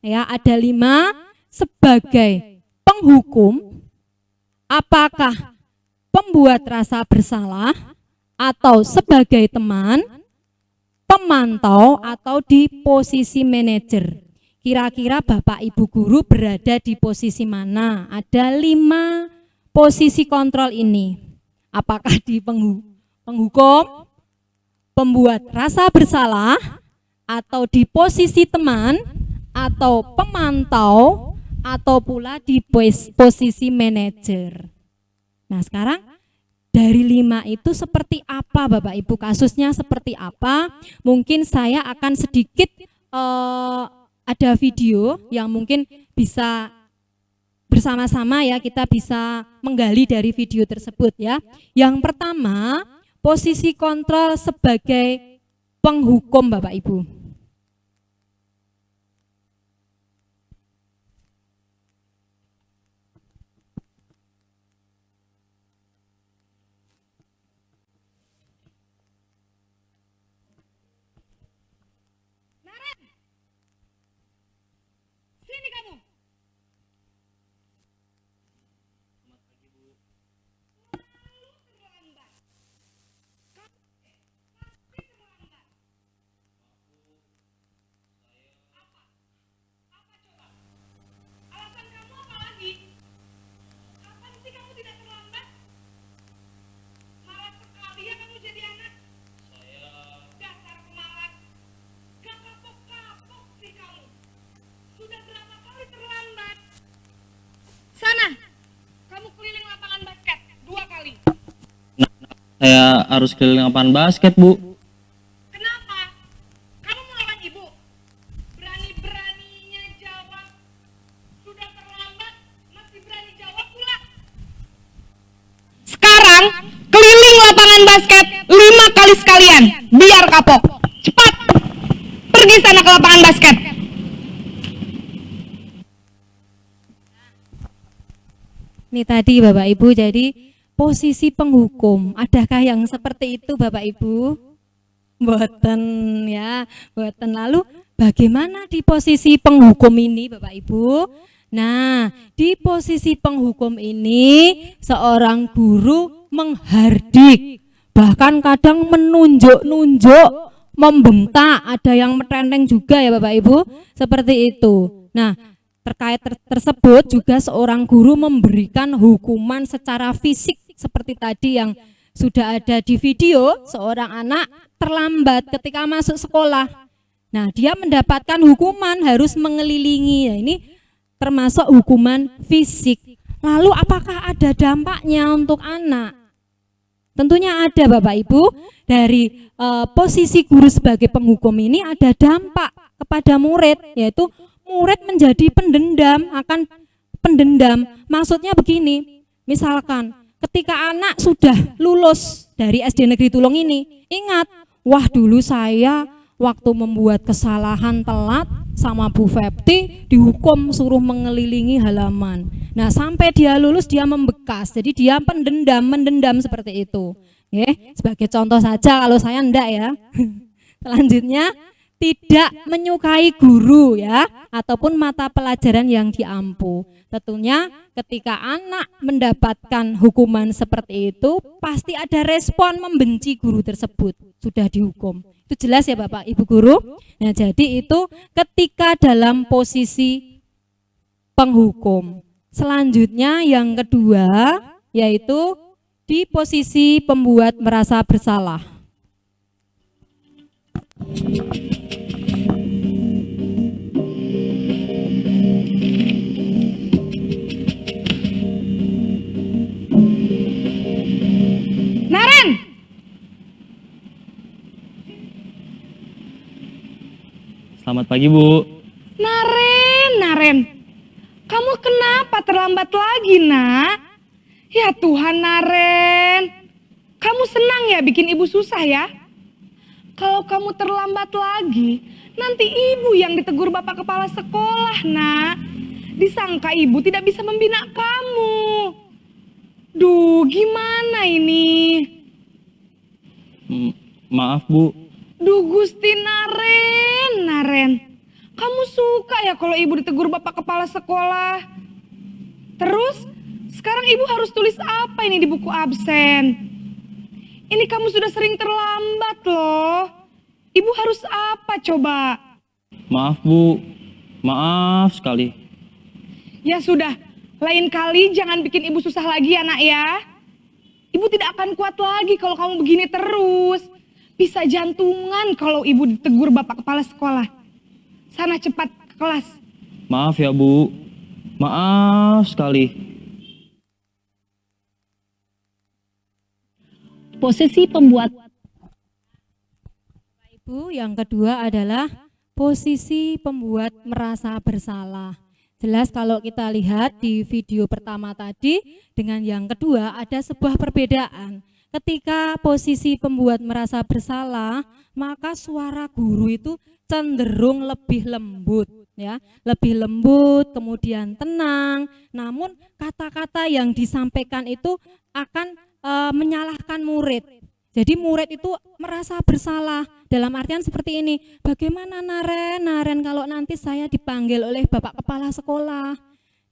ya, ada 5 sebagai penghukum, apakah pembuat rasa bersalah atau sebagai teman, pemantau atau di posisi manajer. Kira-kira Bapak Ibu guru berada di posisi mana? Ada 5 posisi kontrol ini. Apakah di penghukum, pembuat rasa bersalah, atau di posisi teman, atau pemantau, atau pula di posisi manajer. Nah, sekarang dari 5 itu seperti apa Bapak Ibu? Kasusnya seperti apa? Mungkin saya akan sedikit ada video yang mungkin bisa bersama-sama ya, kita bisa menggali dari video tersebut ya. Yang pertama, posisi kontrol sebagai penghukum Bapak Ibu. Sini kamu. Saya harus keliling lapangan basket, Bu. Kenapa? Kamu melawan ibu? Berani-beraninya jawab. Sudah terlambat, masih berani jawab pula. Sekarang, keliling lapangan basket 5 kali sekalian. Biar kapok. Cepat. Pergi sana ke lapangan basket. Ini tadi Bapak Ibu, jadi posisi penghukum, adakah yang seperti itu Bapak Ibu? Mboten ya, mboten. Lalu bagaimana di posisi penghukum ini Bapak Ibu? Nah, di posisi penghukum ini seorang guru menghardik, bahkan kadang menunjuk-nunjuk, membentak, ada yang metenteng juga ya Bapak Ibu, seperti itu. Nah, terkait tersebut juga seorang guru memberikan hukuman secara fisik seperti tadi yang sudah ada di video. Seorang anak terlambat ketika masuk sekolah. Nah, dia mendapatkan hukuman harus mengelilingi. Nah, ini termasuk hukuman fisik. Lalu apakah ada dampaknya untuk anak? Tentunya ada Bapak Ibu. Dari posisi guru sebagai penghukum ini ada dampak kepada murid, yaitu murid menjadi pendendam, akan pendendam. Maksudnya begini, misalkan ketika anak sudah lulus dari SD Negeri Tulung ini, ingat, wah dulu saya waktu membuat kesalahan telat sama Bu Fepti dihukum suruh mengelilingi halaman. Nah, sampai dia lulus dia membekas, jadi dia mendendam seperti itu. Sebagai contoh saja, kalau saya enggak ya. Selanjutnya, tidak menyukai guru ya, ataupun mata pelajaran yang diampu. Tentunya ketika anak mendapatkan hukuman seperti itu, pasti ada respon membenci guru tersebut, sudah dihukum. Itu jelas ya Bapak Ibu guru. Nah, jadi itu ketika dalam posisi penghukum. Selanjutnya yang kedua, yaitu di posisi pembuat merasa bersalah. Naren, Selamat pagi, Bu. Naren, kamu kenapa terlambat lagi, nak? Ya Tuhan, Naren, kamu senang ya bikin ibu susah ya? Kalau kamu terlambat lagi, nanti ibu yang ditegur bapak kepala sekolah, nak. Disangka ibu tidak bisa membina kamu. Duh, gimana ini? Maaf, Bu. Duh Gusti Naren, kamu suka ya kalau ibu ditegur bapak kepala sekolah? Terus, sekarang ibu harus tulis apa ini di buku absen? Ini kamu sudah sering terlambat loh. Ibu harus apa coba? Maaf, Bu. Maaf sekali. Ya sudah, lain kali jangan bikin ibu susah lagi ya, nak ya. Ibu tidak akan kuat lagi kalau kamu begini terus. Bisa jantungan kalau ibu ditegur bapak kepala sekolah. Sana cepat ke kelas. Maaf ya, Bu. Maaf sekali. Posisi pembuat Ibu yang kedua adalah posisi pembuat merasa bersalah. Jelas kalau kita lihat di video pertama tadi dengan yang kedua ada sebuah perbedaan. Ketika posisi pembuat merasa bersalah, maka suara guru itu cenderung lebih lembut, ya, lebih lembut, kemudian tenang. Namun kata-kata yang disampaikan itu akan menyalahkan murid. Jadi murid itu merasa bersalah dalam artian seperti ini. Bagaimana Naren kalau nanti saya dipanggil oleh bapak kepala sekolah?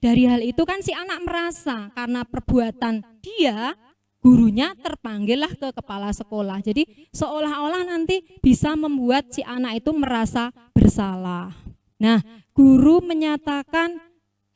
Dari hal itu kan si anak merasa karena perbuatan dia, gurunya terpanggillah ke kepala sekolah. Jadi seolah-olah nanti bisa membuat si anak itu merasa bersalah. Nah, guru menyatakan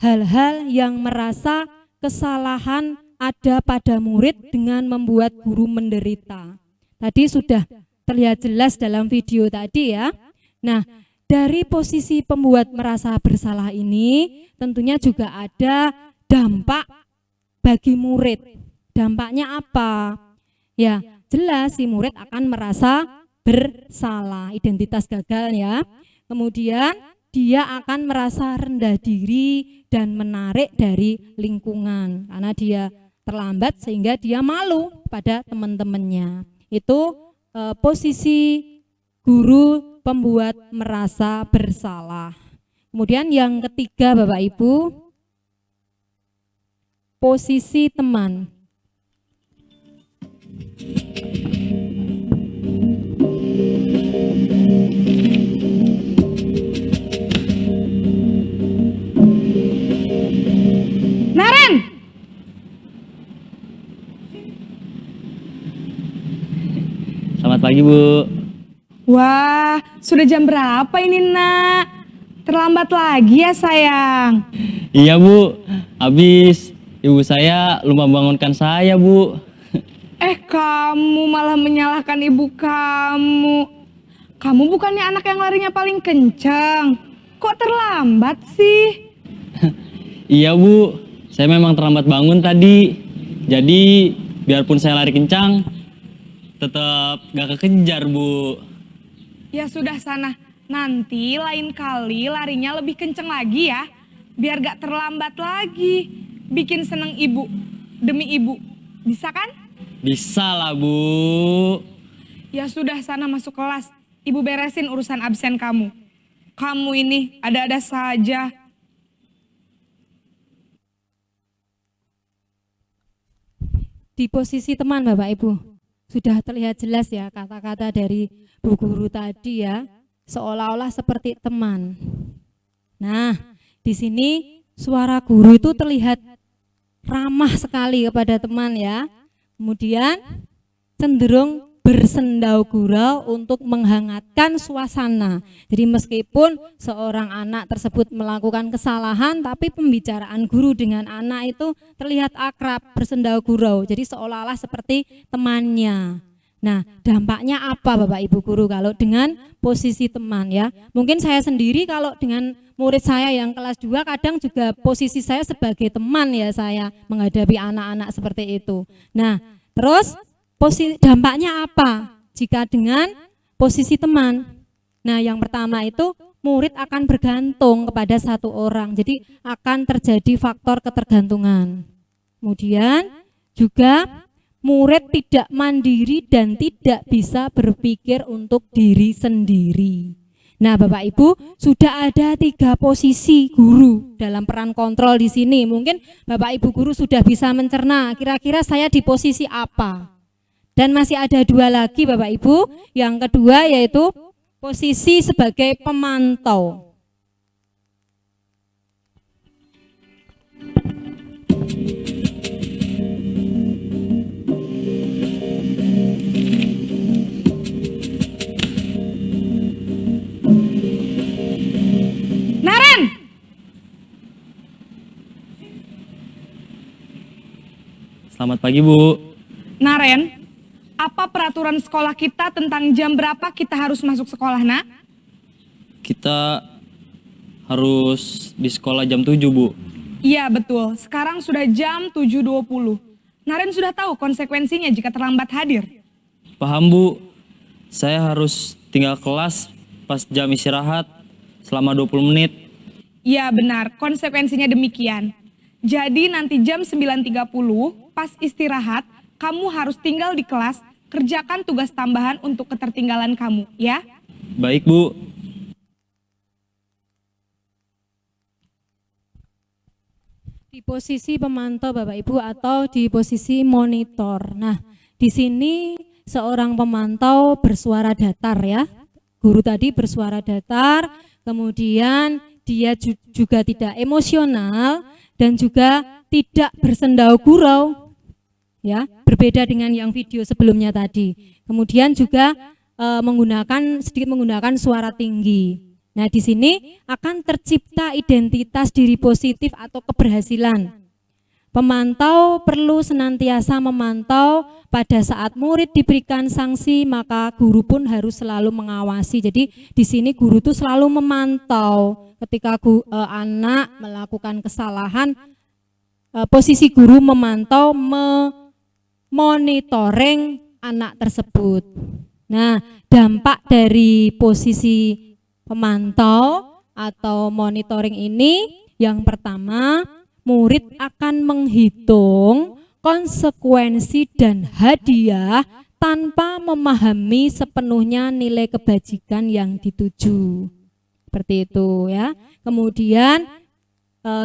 hal-hal yang merasa kesalahan ada pada murid dengan membuat guru menderita. Tadi sudah terlihat jelas dalam video tadi ya. Nah, dari posisi pembuat merasa bersalah ini tentunya juga ada dampak bagi murid. Dampaknya apa? Ya, jelas si murid akan merasa bersalah, identitas gagal ya. Kemudian dia akan merasa rendah diri dan menarik dari lingkungan karena dia terlambat sehingga dia malu pada teman-temannya. Itu posisi guru pembuat merasa bersalah. Kemudian yang ketiga Bapak Ibu, posisi teman. Naren! Selamat pagi, Bu. Wah, sudah jam berapa ini, nak? Terlambat lagi ya, sayang. Iya, Bu. Habis ibu saya lupa bangunkan saya, Bu. Kamu malah menyalahkan ibu kamu. Kamu bukannya anak yang larinya paling kencang. Kok terlambat sih? Iya, Bu. Saya memang terlambat bangun tadi. Jadi, biarpun saya lari kencang, tetap gak kekejar, Bu. Ya sudah sana, nanti lain kali larinya lebih kenceng lagi ya. Biar gak terlambat lagi. Bikin seneng ibu, demi ibu. Bisa kan? Bisa lah, Bu. Ya sudah sana masuk kelas. Ibu beresin urusan absen kamu. Kamu ini ada-ada saja. Di posisi teman Bapak Ibu, sudah terlihat jelas ya kata-kata dari Bu Guru tadi ya, seolah-olah seperti teman. Nah, di sini suara guru itu terlihat ramah sekali kepada teman ya. Kemudian cenderung bersendau gurau untuk menghangatkan suasana. Jadi meskipun seorang anak tersebut melakukan kesalahan, tapi pembicaraan guru dengan anak itu terlihat akrab, bersendau gurau. Jadi seolah-olah seperti temannya. Nah, dampaknya apa Bapak Ibu guru kalau dengan posisi teman ya? Mungkin saya sendiri kalau dengan murid saya yang kelas 2 kadang juga posisi saya sebagai teman ya, saya menghadapi anak-anak seperti itu. Nah, terus dampaknya apa jika dengan posisi teman? Nah, yang pertama itu murid akan bergantung kepada satu orang. Jadi akan terjadi faktor ketergantungan. Kemudian juga murid tidak mandiri dan tidak bisa berpikir untuk diri sendiri. Nah, Bapak Ibu, sudah ada 3 posisi guru dalam peran kontrol di sini. Mungkin Bapak Ibu guru sudah bisa mencerna, kira-kira saya di posisi apa. Dan masih ada 2 lagi Bapak Ibu. Yang kedua yaitu posisi sebagai pemantau. Naren! Selamat pagi, Bu. Naren, apa peraturan sekolah kita tentang jam berapa kita harus masuk sekolah, nak? Kita harus di sekolah jam 7, Bu. Iya betul, sekarang sudah jam 7.20. Naren sudah tahu konsekuensinya jika terlambat hadir. Paham, Bu. Saya harus tinggal kelas pas jam istirahat selama 20 menit. Iya benar, konsekuensinya demikian. Jadi nanti jam 9.30 pas istirahat, kamu harus tinggal di kelas, kerjakan tugas tambahan untuk ketertinggalan kamu, ya. Baik, Bu. Di posisi pemantau Bapak Ibu atau di posisi monitor. Nah, di sini seorang pemantau bersuara datar ya. Guru tadi bersuara datar, kemudian dia juga tidak emosional dan juga tidak bersendau gurau. Ya, berbeda dengan yang video sebelumnya tadi. Kemudian juga sedikit menggunakan suara tinggi. Nah, di sini akan tercipta identitas diri positif atau keberhasilan. Pemantau perlu senantiasa memantau. Pada saat murid diberikan sanksi, maka guru pun harus selalu mengawasi. Jadi di sini guru itu selalu memantau. Ketika anak melakukan kesalahan, posisi guru memantau, monitoring anak tersebut. Nah, dampak dari posisi pemantau atau monitoring ini yang pertama, murid akan menghitung konsekuensi dan hadiah tanpa memahami sepenuhnya nilai kebajikan yang dituju. Seperti itu ya. Kemudian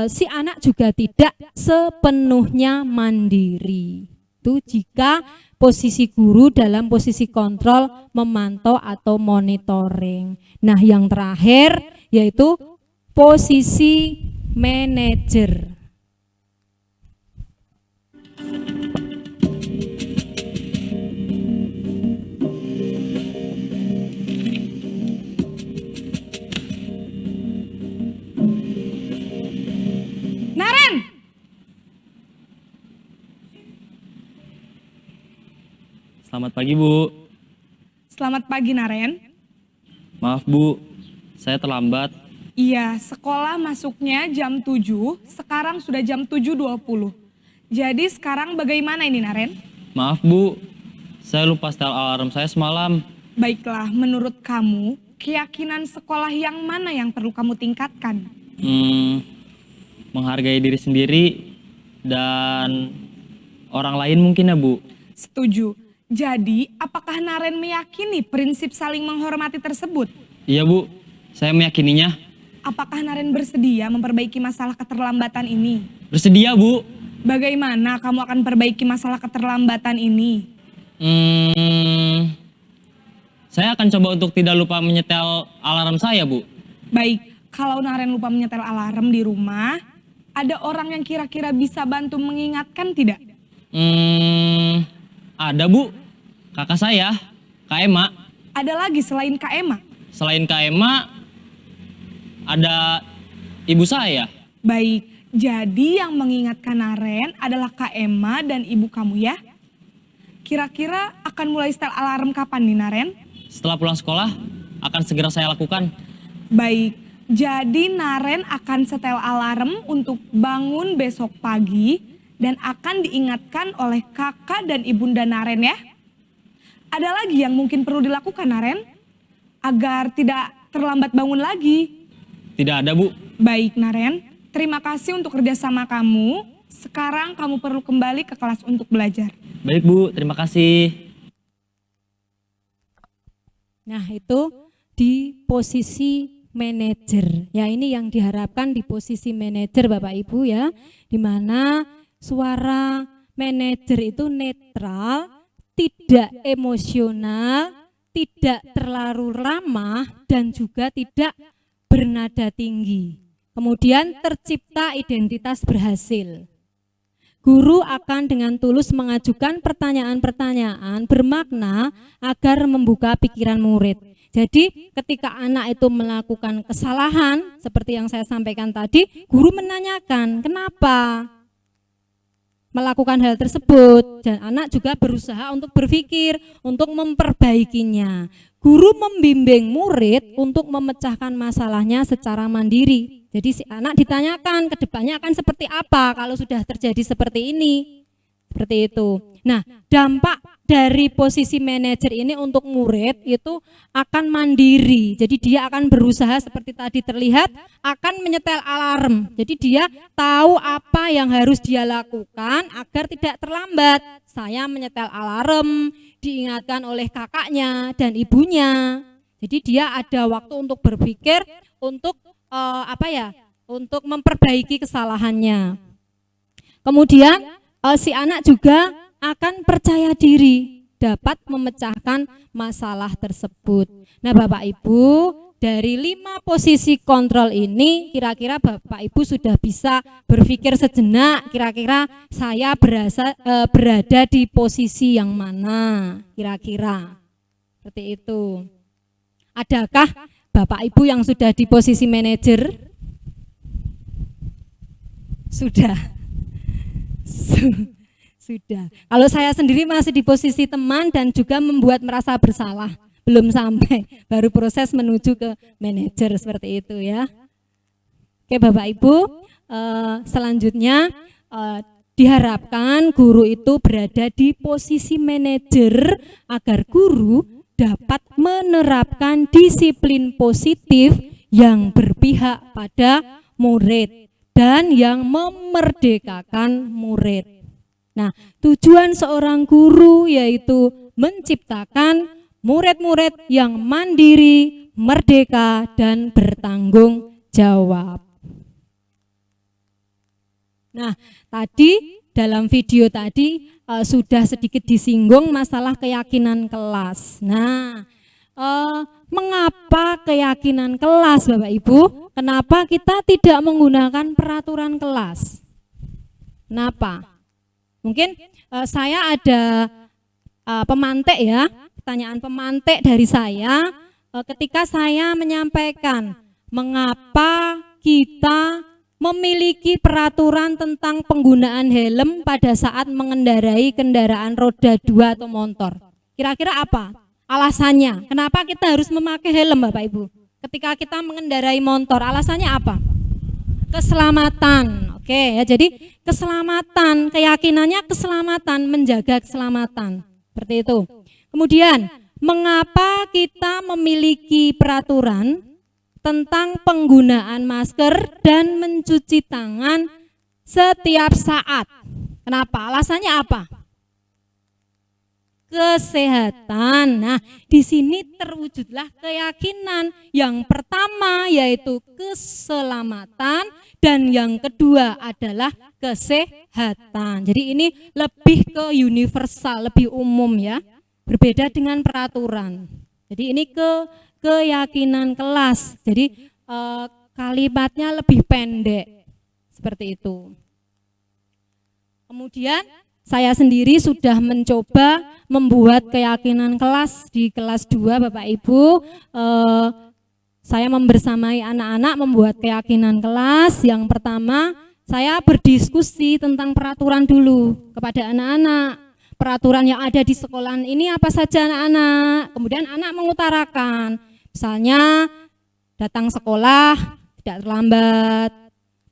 si anak juga tidak sepenuhnya mandiri. Itu jika posisi guru dalam posisi kontrol, memantau atau monitoring. Nah, yang terakhir yaitu posisi manajer. Naren! Selamat pagi, Bu. Selamat pagi, Naren. Maaf, Bu. Saya terlambat. Iya, sekolah masuknya jam 7, sekarang sudah jam 7.20. Jadi sekarang bagaimana ini, Naren? Maaf, Bu. Saya lupa setel alarm saya semalam. Baiklah, menurut kamu, keyakinan sekolah yang mana yang perlu kamu tingkatkan? Menghargai diri sendiri dan orang lain mungkin ya, Bu. Setuju. Jadi, apakah Naren meyakini prinsip saling menghormati tersebut? Iya, Bu. Saya meyakininya. Apakah Naren bersedia memperbaiki masalah keterlambatan ini? Bersedia, Bu. Bagaimana kamu akan perbaiki masalah keterlambatan ini? Saya akan coba untuk tidak lupa menyetel alarm saya, Bu. Baik, kalau Naren lupa menyetel alarm di rumah, ada orang yang kira-kira bisa bantu mengingatkan tidak? Ada, Bu. Kakak saya, Kak Ema. Ada lagi selain Kak Ema? Selain Kak Ema, ada ibu saya. Baik, jadi yang mengingatkan Naren adalah Kak Ema dan ibu kamu ya. Kira-kira akan mulai setel alarm kapan nih Naren? Setelah pulang sekolah, akan segera saya lakukan. Baik, jadi Naren akan setel alarm untuk bangun besok pagi dan akan diingatkan oleh kakak dan ibunda Naren ya. Ada lagi yang mungkin perlu dilakukan Naren? Agar tidak terlambat bangun lagi. Tidak ada, Bu. Baik Naren, terima kasih untuk kerjasama kamu. Sekarang kamu perlu kembali ke kelas untuk belajar. Baik, Bu. Terima kasih. Nah, itu di posisi manajer. Ya, ini yang diharapkan di posisi manajer Bapak Ibu ya, di mana suara manajer itu netral, tidak emosional, tidak terlalu ramah, dan juga tidak bernada tinggi. Kemudian tercipta identitas berhasil. Guru akan dengan tulus mengajukan pertanyaan-pertanyaan bermakna agar membuka pikiran murid. Jadi ketika anak itu melakukan kesalahan, seperti yang saya sampaikan tadi, guru menanyakan kenapa melakukan hal tersebut, dan anak juga berusaha untuk berpikir, untuk memperbaikinya. Guru membimbing murid untuk memecahkan masalahnya secara mandiri. Jadi si anak ditanyakan ke depannya akan seperti apa kalau sudah terjadi seperti ini. Seperti itu. Nah, dampak dari posisi manajer ini untuk murid itu akan mandiri. Jadi dia akan berusaha seperti tadi terlihat, akan menyetel alarm. Jadi dia tahu apa yang harus dia lakukan agar tidak terlambat. Saya menyetel alarm, diingatkan oleh kakaknya dan ibunya. Jadi dia ada waktu untuk berpikir, untuk untuk memperbaiki kesalahannya. Kemudian si anak juga akan percaya diri dapat memecahkan masalah tersebut. Nah Bapak Ibu, dari 5 posisi kontrol ini kira-kira Bapak Ibu sudah bisa berpikir sejenak, kira-kira saya berada di posisi yang mana kira-kira. Seperti itu. Adakah Bapak Ibu yang sudah di posisi manajer? Sudah. Sudah. Kalau saya sendiri masih di posisi teman dan juga membuat merasa bersalah, belum sampai, baru proses menuju ke manajer seperti itu ya. Oke Bapak Ibu, selanjutnya diharapkan guru itu berada di posisi manajer agar guru dapat menerapkan disiplin positif yang berpihak pada murid dan yang memerdekakan murid. Nah, tujuan seorang guru yaitu menciptakan murid-murid yang mandiri, merdeka, dan bertanggung jawab. Nah, tadi dalam video tadi sudah sedikit disinggung masalah keyakinan kelas. Nah, mengapa keyakinan kelas Bapak Ibu? Kenapa kita tidak menggunakan peraturan kelas? Kenapa? Mungkin saya ada pemantik ya, pertanyaan pemantik dari saya ketika saya menyampaikan mengapa kita memiliki peraturan tentang penggunaan helm pada saat mengendarai kendaraan roda 2 atau motor. Kira-kira apa alasannya? Kenapa kita harus memakai helm Bapak Ibu? Ketika kita mengendarai motor, alasannya apa? Keselamatan. Oke ya, jadi keselamatan, keyakinannya keselamatan, menjaga keselamatan. Seperti itu. Kemudian, mengapa kita memiliki peraturan tentang penggunaan masker dan mencuci tangan setiap saat? Kenapa? Alasannya apa? Kesehatan. Nah, di sini terwujudlah keyakinan. Yang pertama yaitu keselamatan dan yang kedua adalah kesehatan. Jadi ini lebih ke universal, lebih umum ya. Berbeda dengan peraturan. Jadi ini keyakinan kelas. Jadi kalimatnya lebih pendek. Seperti itu. Kemudian saya sendiri sudah mencoba membuat keyakinan kelas di kelas 2 Bapak Ibu. Saya membersamai anak-anak membuat keyakinan kelas. Yang pertama, saya berdiskusi tentang peraturan dulu kepada anak-anak. peraturan yang ada di sekolah ini apa saja anak-anak. Kemudian anak mengutarakan, misalnya datang sekolah tidak terlambat,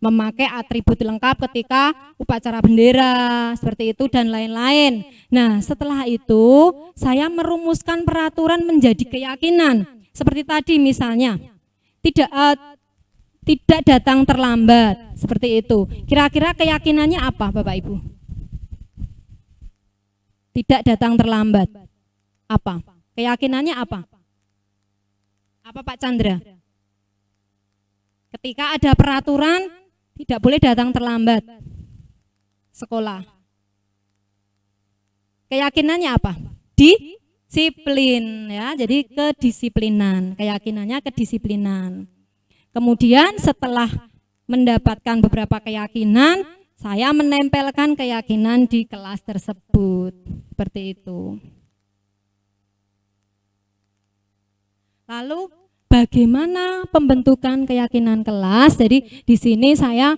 memakai atribut lengkap ketika upacara bendera, seperti itu dan lain-lain. Nah, setelah itu saya merumuskan peraturan menjadi keyakinan. Seperti tadi misalnya, tidak datang terlambat, seperti itu. Kira-kira keyakinannya apa Bapak Ibu? Tidak datang terlambat. Apa? Keyakinannya apa? Apa Pak Chandra? Ketika ada peraturan tidak boleh datang terlambat sekolah. Keyakinannya apa? Disiplin ya. Jadi kedisiplinan, keyakinannya kedisiplinan. Kemudian setelah mendapatkan beberapa keyakinan, saya menempelkan keyakinan di kelas tersebut. Seperti itu. Lalu bagaimana pembentukan keyakinan kelas? Jadi di sini saya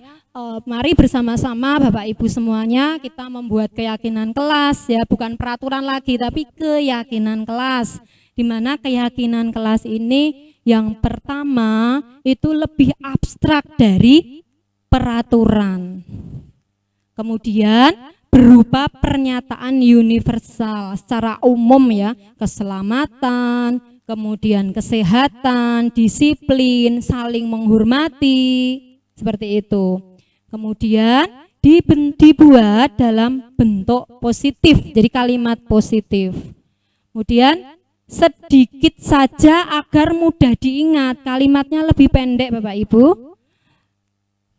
mari bersama-sama Bapak Ibu semuanya kita membuat keyakinan kelas ya, bukan peraturan lagi tapi keyakinan kelas. Di mana keyakinan kelas ini yang pertama itu lebih abstrak dari peraturan. Kemudian berupa pernyataan universal secara umum ya, keselamatan, kemudian kesehatan, disiplin, saling menghormati, seperti itu. Kemudian dibuat dalam bentuk positif, jadi kalimat positif. Kemudian sedikit saja agar mudah diingat, kalimatnya lebih pendek Bapak Ibu.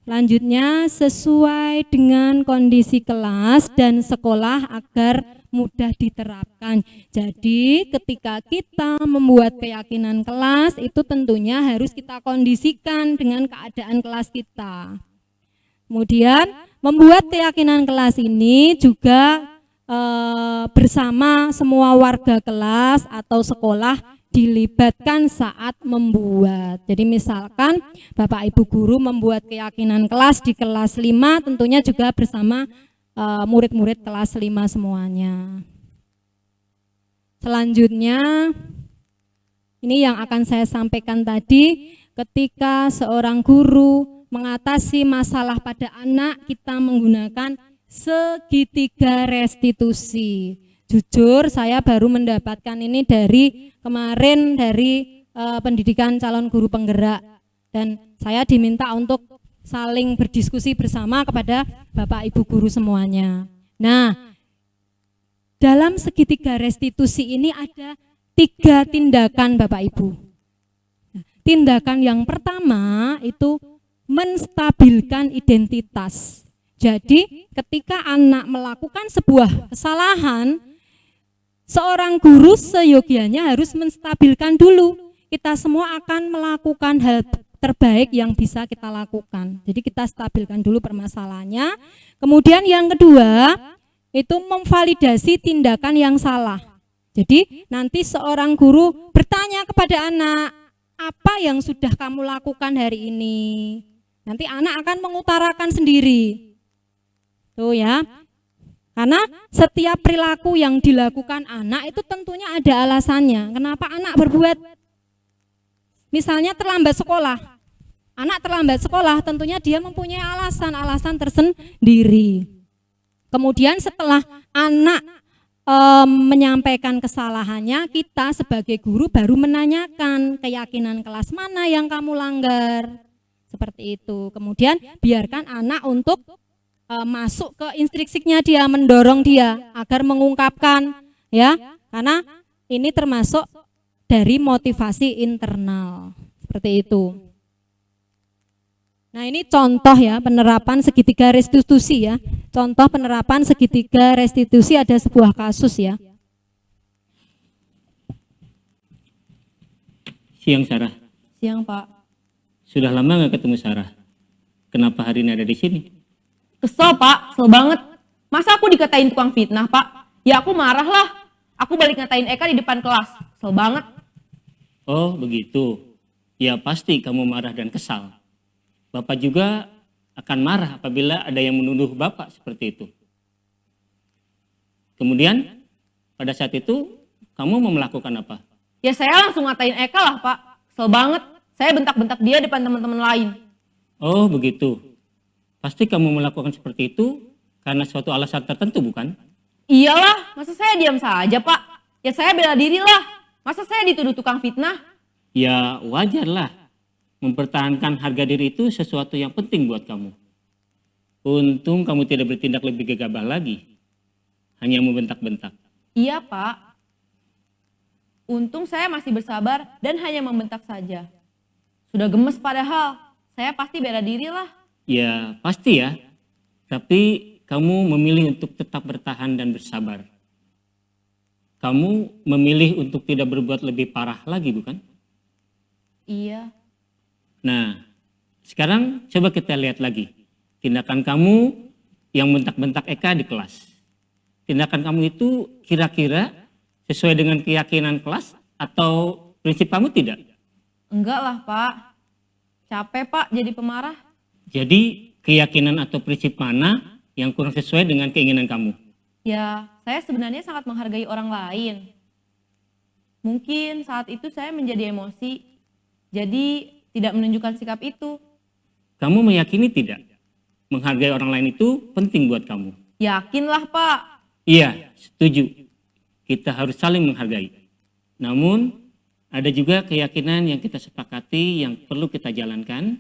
Selanjutnya sesuai dengan kondisi kelas dan sekolah agar mudah diterapkan. Jadi ketika kita membuat keyakinan kelas itu tentunya harus kita kondisikan dengan keadaan kelas kita. Kemudian membuat keyakinan kelas ini juga bersama semua warga kelas atau sekolah dilibatkan saat membuat. Jadi misalkan Bapak Ibu guru membuat keyakinan kelas di kelas 5 tentunya juga bersama murid-murid kelas 5 semuanya. Selanjutnya ini yang akan saya sampaikan tadi, ketika seorang guru mengatasi masalah pada anak, kita menggunakan segitiga restitusi. Jujur saya baru mendapatkan ini dari kemarin dari pendidikan calon guru penggerak, dan saya diminta untuk saling berdiskusi bersama kepada Bapak Ibu guru semuanya. Nah, dalam segitiga restitusi ini ada 3 tindakan Bapak Ibu. Tindakan yang pertama itu menstabilkan identitas. Jadi ketika anak melakukan sebuah kesalahan, seorang guru seyogianya harus menstabilkan dulu. Kita semua akan melakukan hal terbaik yang bisa kita lakukan. Jadi kita stabilkan dulu permasalahannya. Kemudian yang kedua, itu memvalidasi tindakan yang salah. Jadi nanti seorang guru bertanya kepada anak, apa yang sudah kamu lakukan hari ini? Nanti anak akan mengutarakan sendiri. Tuh ya. Karena setiap perilaku yang dilakukan anak itu tentunya ada alasannya. Kenapa anak berbuat? Misalnya terlambat sekolah. Anak terlambat sekolah tentunya dia mempunyai alasan tersendiri. Kemudian setelah anak menyampaikan kesalahannya, kita sebagai guru baru menanyakan keyakinan kelas mana yang kamu langgar. Seperti itu. Kemudian biarkan anak untuk masuk ke instruksinya dia, mendorong dia agar mengungkapkan ya, karena ini termasuk dari motivasi internal seperti itu. Nah, ini contoh ya penerapan segitiga restitusi ya. Contoh penerapan segitiga restitusi, ada sebuah kasus ya. Siang Sarah. Siang Pak. Sudah lama nggak ketemu Sarah? Kenapa hari ini ada di sini? Kesel Pak, kesel banget. Masa aku dikatain tukang fitnah Pak? Ya aku marah lah. Aku balik ngatain Eka di depan kelas. Kesel banget. Oh begitu. Ya pasti kamu marah dan kesal. Bapak juga akan marah apabila ada yang menuduh Bapak seperti itu. Kemudian pada saat itu kamu mau melakukan apa? Ya saya langsung ngatain Eka lah Pak. Kesel banget. Saya bentak-bentak dia depan teman-teman lain. Oh begitu. Pasti kamu melakukan seperti itu karena suatu alasan tertentu bukan? Iyalah, masa saya diam saja Pak? Ya saya bela diri lah. Masa saya dituduh tukang fitnah? Ya wajar lah. Mempertahankan harga diri itu sesuatu yang penting buat kamu. Untung kamu tidak bertindak lebih gegabah lagi. Hanya membentak-bentak. Iya Pak. Untung saya masih bersabar dan hanya membentak saja. Sudah gemes padahal, saya pasti bela diri lah. Ya pasti ya. Tapi kamu memilih untuk tetap bertahan dan bersabar. Kamu memilih untuk tidak berbuat lebih parah lagi bukan? Iya. Nah, sekarang coba kita lihat lagi. Tindakan kamu yang bentak-bentak Eka di kelas. Tindakan kamu itu kira-kira sesuai dengan keyakinan kelas atau prinsip kamu tidak? Enggak lah Pak. Capek Pak jadi pemarah. Jadi keyakinan atau prinsip mana yang kurang sesuai dengan keinginan kamu? Ya, saya sebenarnya sangat menghargai orang lain. Mungkin saat itu saya menjadi emosi, jadi tidak menunjukkan sikap itu. Kamu meyakini tidak? Menghargai orang lain itu penting buat kamu. Yakinlah Pak. Iya, setuju. Kita harus saling menghargai. Namun, ada juga keyakinan yang kita sepakati yang perlu kita jalankan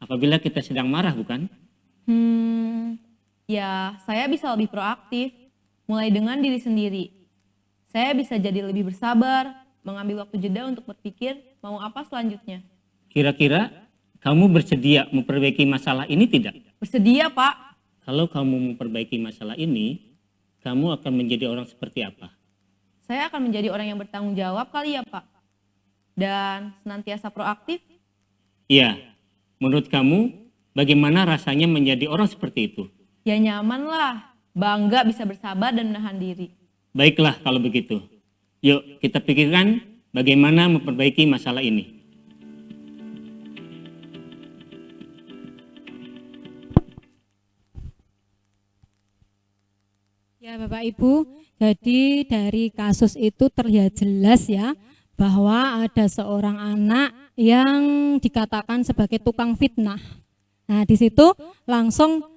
apabila kita sedang marah, bukan? Ya saya bisa lebih proaktif, mulai dengan diri sendiri. Saya bisa jadi lebih bersabar, mengambil waktu jeda untuk berpikir mau apa selanjutnya. Kira-kira kamu bersedia memperbaiki masalah ini tidak? Bersedia Pak. Kalau kamu memperbaiki masalah ini, kamu akan menjadi orang seperti apa? Saya akan menjadi orang yang bertanggung jawab kali ya Pak. Dan senantiasa proaktif. Iya, menurut kamu bagaimana rasanya menjadi orang seperti itu? Ya nyaman lah, bangga bisa bersabar dan menahan diri. Baiklah kalau begitu. Yuk kita pikirkan bagaimana memperbaiki masalah ini. Ya Bapak Ibu, jadi dari kasus itu terlihat jelas ya bahwa ada seorang anak yang dikatakan sebagai tukang fitnah. Nah di situ langsung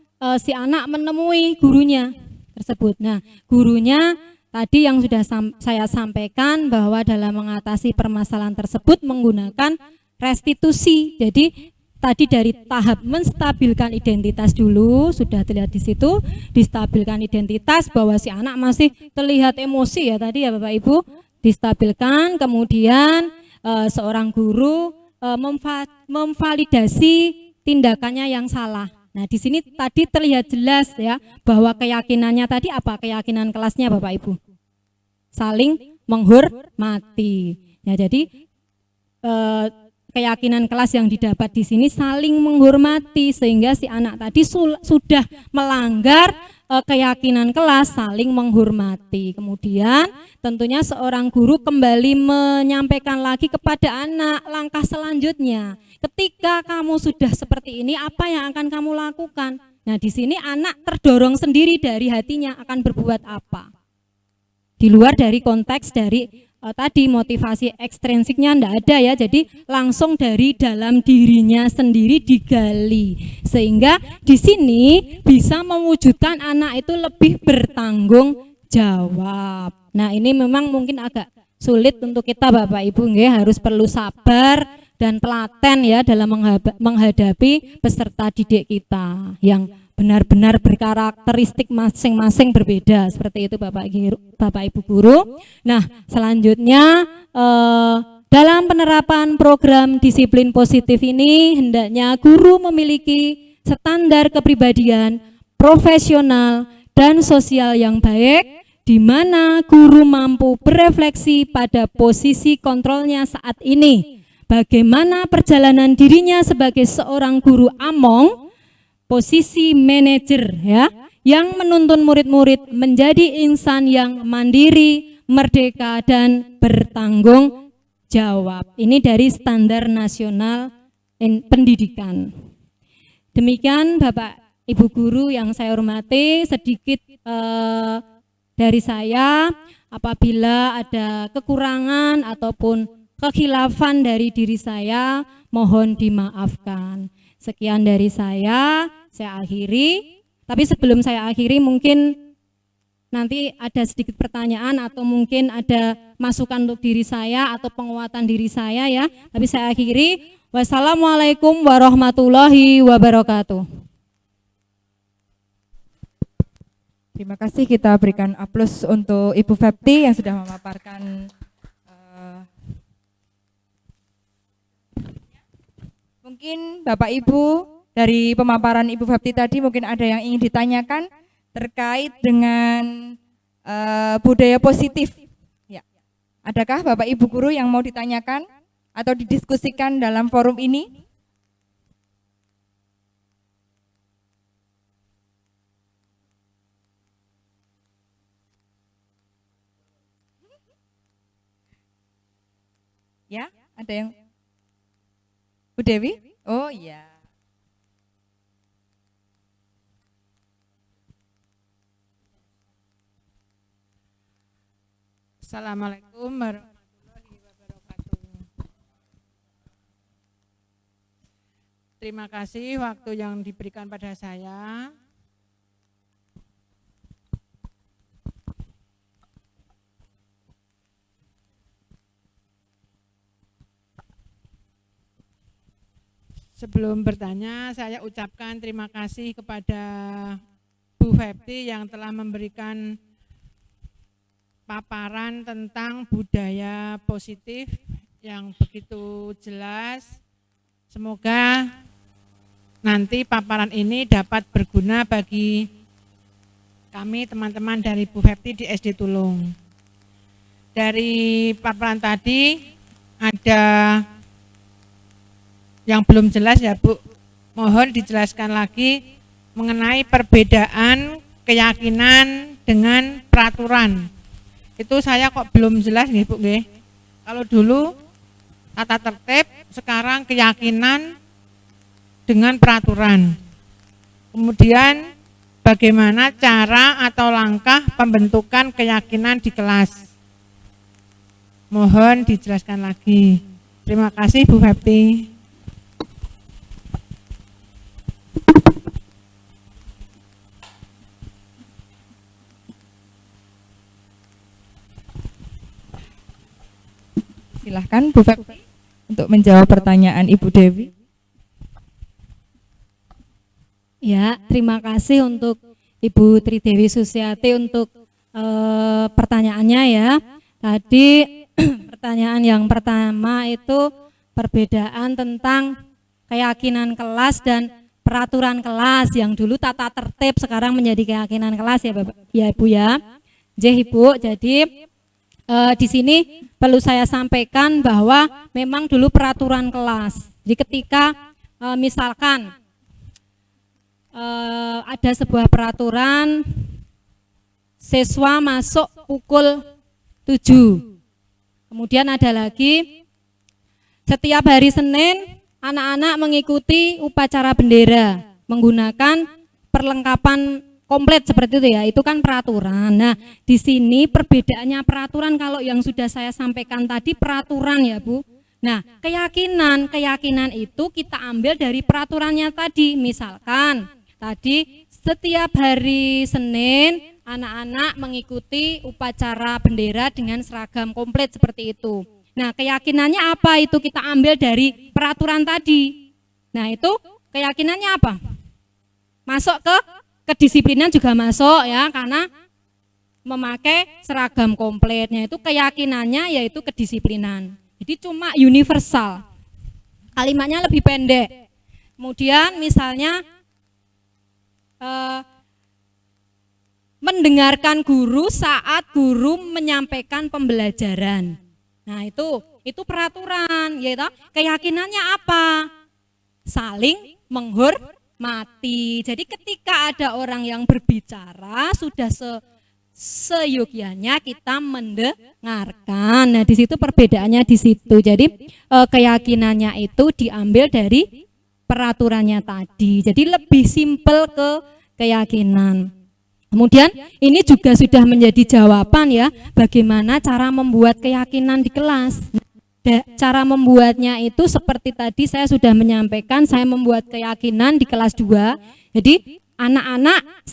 si anak menemui gurunya tersebut. Nah gurunya tadi yang sudah saya sampaikan bahwa dalam mengatasi permasalahan tersebut menggunakan restitusi. Jadi tadi dari tahap menstabilkan identitas dulu sudah terlihat di situ, distabilkan identitas bahwa si anak masih terlihat emosi ya tadi ya Bapak Ibu, distabilkan, kemudian seorang guru memvalidasi tindakannya yang salah. Nah di sini tadi terlihat jelas ya bahwa keyakinannya tadi apa, keyakinan kelasnya Bapak Ibu? Saling menghormati. Ya jadi keyakinan kelas yang didapat di sini saling menghormati sehingga si anak tadi sudah melanggar keyakinan kelas saling menghormati. Kemudian tentunya seorang guru kembali menyampaikan lagi kepada anak langkah selanjutnya. Ketika kamu sudah seperti ini, apa yang akan kamu lakukan? Nah, di sini anak terdorong sendiri dari hatinya akan berbuat apa. Di luar dari konteks dari tadi motivasi ekstrinsiknya enggak ada ya, jadi langsung dari dalam dirinya sendiri digali sehingga di sini bisa mewujudkan anak itu lebih bertanggung jawab. Nah ini memang mungkin agak sulit untuk kita Bapak Ibu nggih, harus perlu sabar dan telaten ya dalam menghadapi peserta didik kita yang benar-benar berkarakteristik masing-masing berbeda seperti itu Bapak Ibu guru. Nah selanjutnya dalam penerapan program disiplin positif ini hendaknya guru memiliki standar kepribadian profesional dan sosial yang baik di mana guru mampu berefleksi pada posisi kontrolnya saat ini. Bagaimana perjalanan dirinya sebagai seorang guru among, posisi manajer ya, yang menuntun murid-murid menjadi insan yang mandiri, merdeka dan bertanggung jawab. Ini dari standar nasional pendidikan. Demikian Bapak Ibu guru yang saya hormati, sedikit dari saya. Apabila ada kekurangan ataupun kekhilafan dari diri saya, mohon dimaafkan. Sekian dari saya akhiri. Tapi sebelum saya akhiri, mungkin nanti ada sedikit pertanyaan atau mungkin ada masukan untuk diri saya atau penguatan diri saya ya. Tapi saya akhiri. Wassalamualaikum warahmatullahi wabarakatuh. Terima kasih, kita berikan aplaus untuk Ibu Fepti yang sudah memaparkan mungkin Bapak Ibu dari pemaparan Ibu Fepti tadi mungkin ada yang ingin ditanyakan terkait dengan budaya positif. Ya. Adakah Bapak Ibu guru yang mau ditanyakan atau didiskusikan dalam forum ini? Ya, ada yang Bu Dewi? Oh iya. Assalamualaikum warahmatullahi wabarakatuh. Terima kasih waktu yang diberikan pada saya. Sebelum bertanya, saya ucapkan terima kasih kepada Bu Fepti yang telah memberikan paparan tentang budaya positif yang begitu jelas. Semoga nanti paparan ini dapat berguna bagi kami teman-teman dari Bu Fepti di SD Tulung. Dari paparan tadi ada yang belum jelas ya Bu, mohon dijelaskan lagi mengenai perbedaan keyakinan dengan peraturan. Itu saya kok belum jelas nih Bu nggih. Kalau dulu tata tertib, sekarang keyakinan dengan peraturan. Kemudian bagaimana cara atau langkah pembentukan keyakinan di kelas. Mohon dijelaskan lagi. Terima kasih Bu Fepti. Silahkan Bu Fepti untuk menjawab pertanyaan Ibu Dewi. Ya, terima kasih untuk Ibu Tridewi Susiati untuk pertanyaannya ya. Tadi pertanyaan yang pertama itu perbedaan tentang keyakinan kelas dan peraturan kelas, yang dulu tata tertib sekarang menjadi keyakinan kelas ya Bapak, ya Ibu ya. Ibu, jadi di sini perlu saya sampaikan bahwa memang dulu peraturan kelas. Jadi ketika misalkan ada sebuah peraturan siswa masuk pukul 7. Kemudian ada lagi setiap hari Senin anak-anak mengikuti upacara bendera menggunakan perlengkapan komplit seperti itu ya, itu kan peraturan. Nah, di sini perbedaannya peraturan, kalau yang sudah saya sampaikan tadi peraturan ya Bu. Nah, keyakinan itu kita ambil dari peraturannya tadi. Misalkan tadi setiap hari Senin anak-anak mengikuti upacara bendera dengan seragam komplit seperti itu. Nah, keyakinannya apa itu kita ambil dari peraturan tadi. Nah, itu keyakinannya apa? Masuk ke kedisiplinan juga masuk ya, karena memakai seragam kompletnya itu keyakinannya yaitu kedisiplinan. Jadi cuma universal, kalimatnya lebih pendek. Kemudian misalnya mendengarkan guru saat guru menyampaikan pembelajaran. Nah itu peraturan, yaitu keyakinannya apa? Saling menghormati. Jadi ketika ada orang yang berbicara sudah seyogyanya kita mendengarkan. Nah di situ perbedaannya di situ. Jadi keyakinannya itu diambil dari peraturannya tadi. Jadi lebih simpel ke keyakinan. Kemudian ini juga sudah menjadi jawaban ya, bagaimana cara membuat keyakinan di kelas. Cara membuatnya itu seperti tadi saya sudah menyampaikan, saya membuat keyakinan di kelas 2. Jadi anak-anak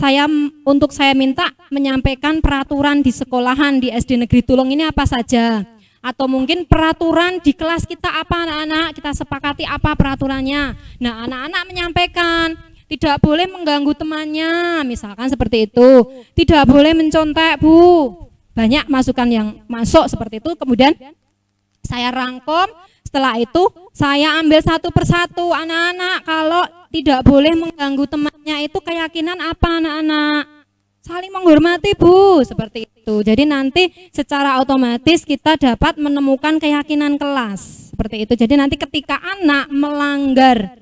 untuk saya minta menyampaikan peraturan di sekolahan di SD Negeri Tulung ini apa saja. Atau mungkin peraturan di kelas kita apa anak-anak, kita sepakati apa peraturannya. Nah anak-anak menyampaikan, tidak boleh mengganggu temannya, misalkan seperti itu. Tidak boleh mencontek Bu. Banyak masukan yang masuk seperti itu, kemudian saya rangkum, setelah itu saya ambil satu persatu anak-anak, kalau tidak boleh mengganggu temannya itu keyakinan apa anak-anak? Saling menghormati Bu, seperti itu. Jadi nanti secara otomatis kita dapat menemukan keyakinan kelas, seperti itu. Jadi nanti ketika anak melanggar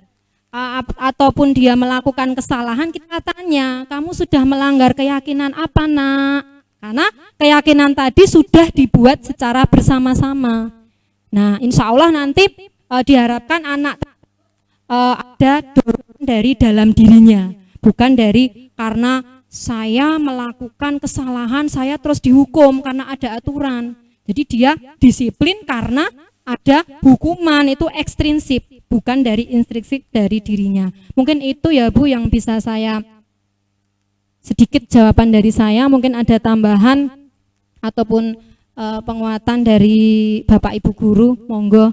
ataupun dia melakukan kesalahan, kita tanya, kamu sudah melanggar keyakinan apa nak? Karena keyakinan tadi sudah dibuat secara bersama-sama. Nah, insya Allah nanti diharapkan anak ada dorongan dari dalam dirinya, bukan dari karena saya melakukan kesalahan, saya terus dihukum karena ada aturan. Jadi dia disiplin karena ada hukuman, itu ekstrinsip, bukan dari instruksi dari dirinya. Mungkin itu ya Bu yang bisa saya, sedikit jawaban dari saya, mungkin ada tambahan ataupun penguatan dari Bapak Ibu Guru, monggo.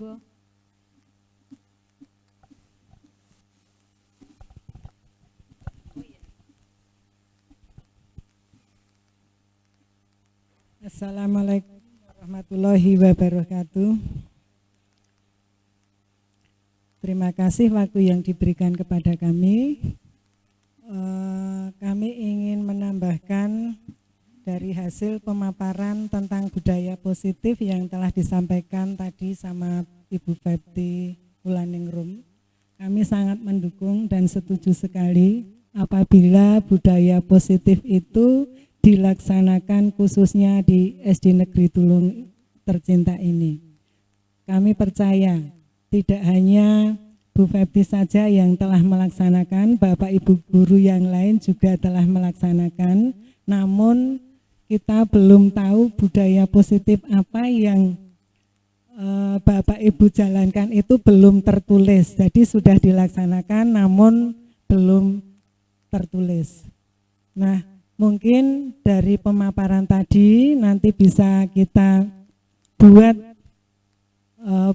Assalamualaikum warahmatullahi wabarakatuh. Terima kasih waktu yang diberikan kepada kami. Kami ingin menambahkan dari hasil pemaparan tentang budaya positif yang telah disampaikan tadi sama Ibu Fepti Wulaningrum. Kami sangat mendukung dan setuju sekali apabila budaya positif itu dilaksanakan khususnya di SD Negeri Tulung tercinta ini. Kami percaya tidak hanya Bu Fepti saja yang telah melaksanakan, Bapak Ibu guru yang lain juga telah melaksanakan, namun kita belum tahu budaya positif apa yang Bapak Ibu jalankan itu belum tertulis. Jadi sudah dilaksanakan namun belum tertulis. Nah, mungkin dari pemaparan tadi nanti bisa kita buat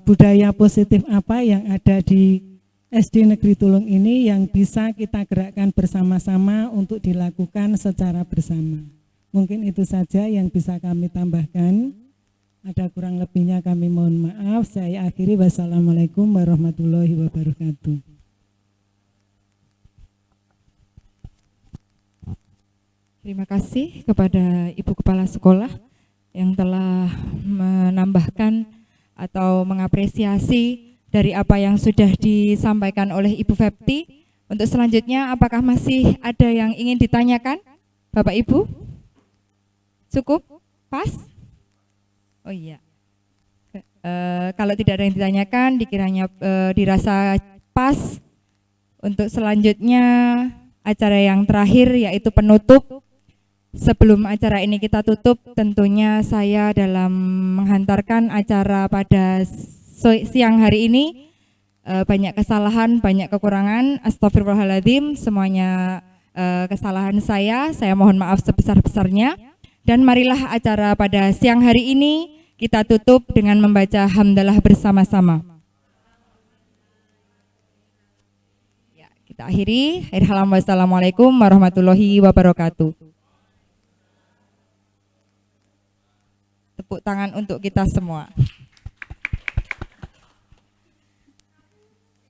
budaya positif apa yang ada di SD Negeri Tulung ini yang bisa kita gerakkan bersama-sama untuk dilakukan secara bersama. Mungkin itu saja yang bisa kami tambahkan. Ada kurang lebihnya kami mohon maaf. Saya akhiri, wassalamualaikum warahmatullahi wabarakatuh. Terima kasih kepada Ibu Kepala Sekolah yang telah menambahkan atau mengapresiasi dari apa yang sudah disampaikan oleh Ibu Fepti. Untuk selanjutnya, apakah masih ada yang ingin ditanyakan, Bapak Ibu? Cukup? Pas? Oh iya. Kalau tidak ada yang ditanyakan, dikiranya dirasa pas. Untuk selanjutnya, acara yang terakhir yaitu penutup. Sebelum acara ini kita tutup, tentunya saya dalam menghantarkan acara pada siang hari ini, banyak kesalahan, banyak kekurangan, astagfirullahaladzim, semuanya kesalahan saya mohon maaf sebesar-besarnya. Dan marilah acara pada siang hari ini kita tutup dengan membaca hamdalah bersama-sama. Ya, kita akhiri. Wassalamualaikum warahmatullahi wabarakatuh. Tepuk tangan untuk kita semua.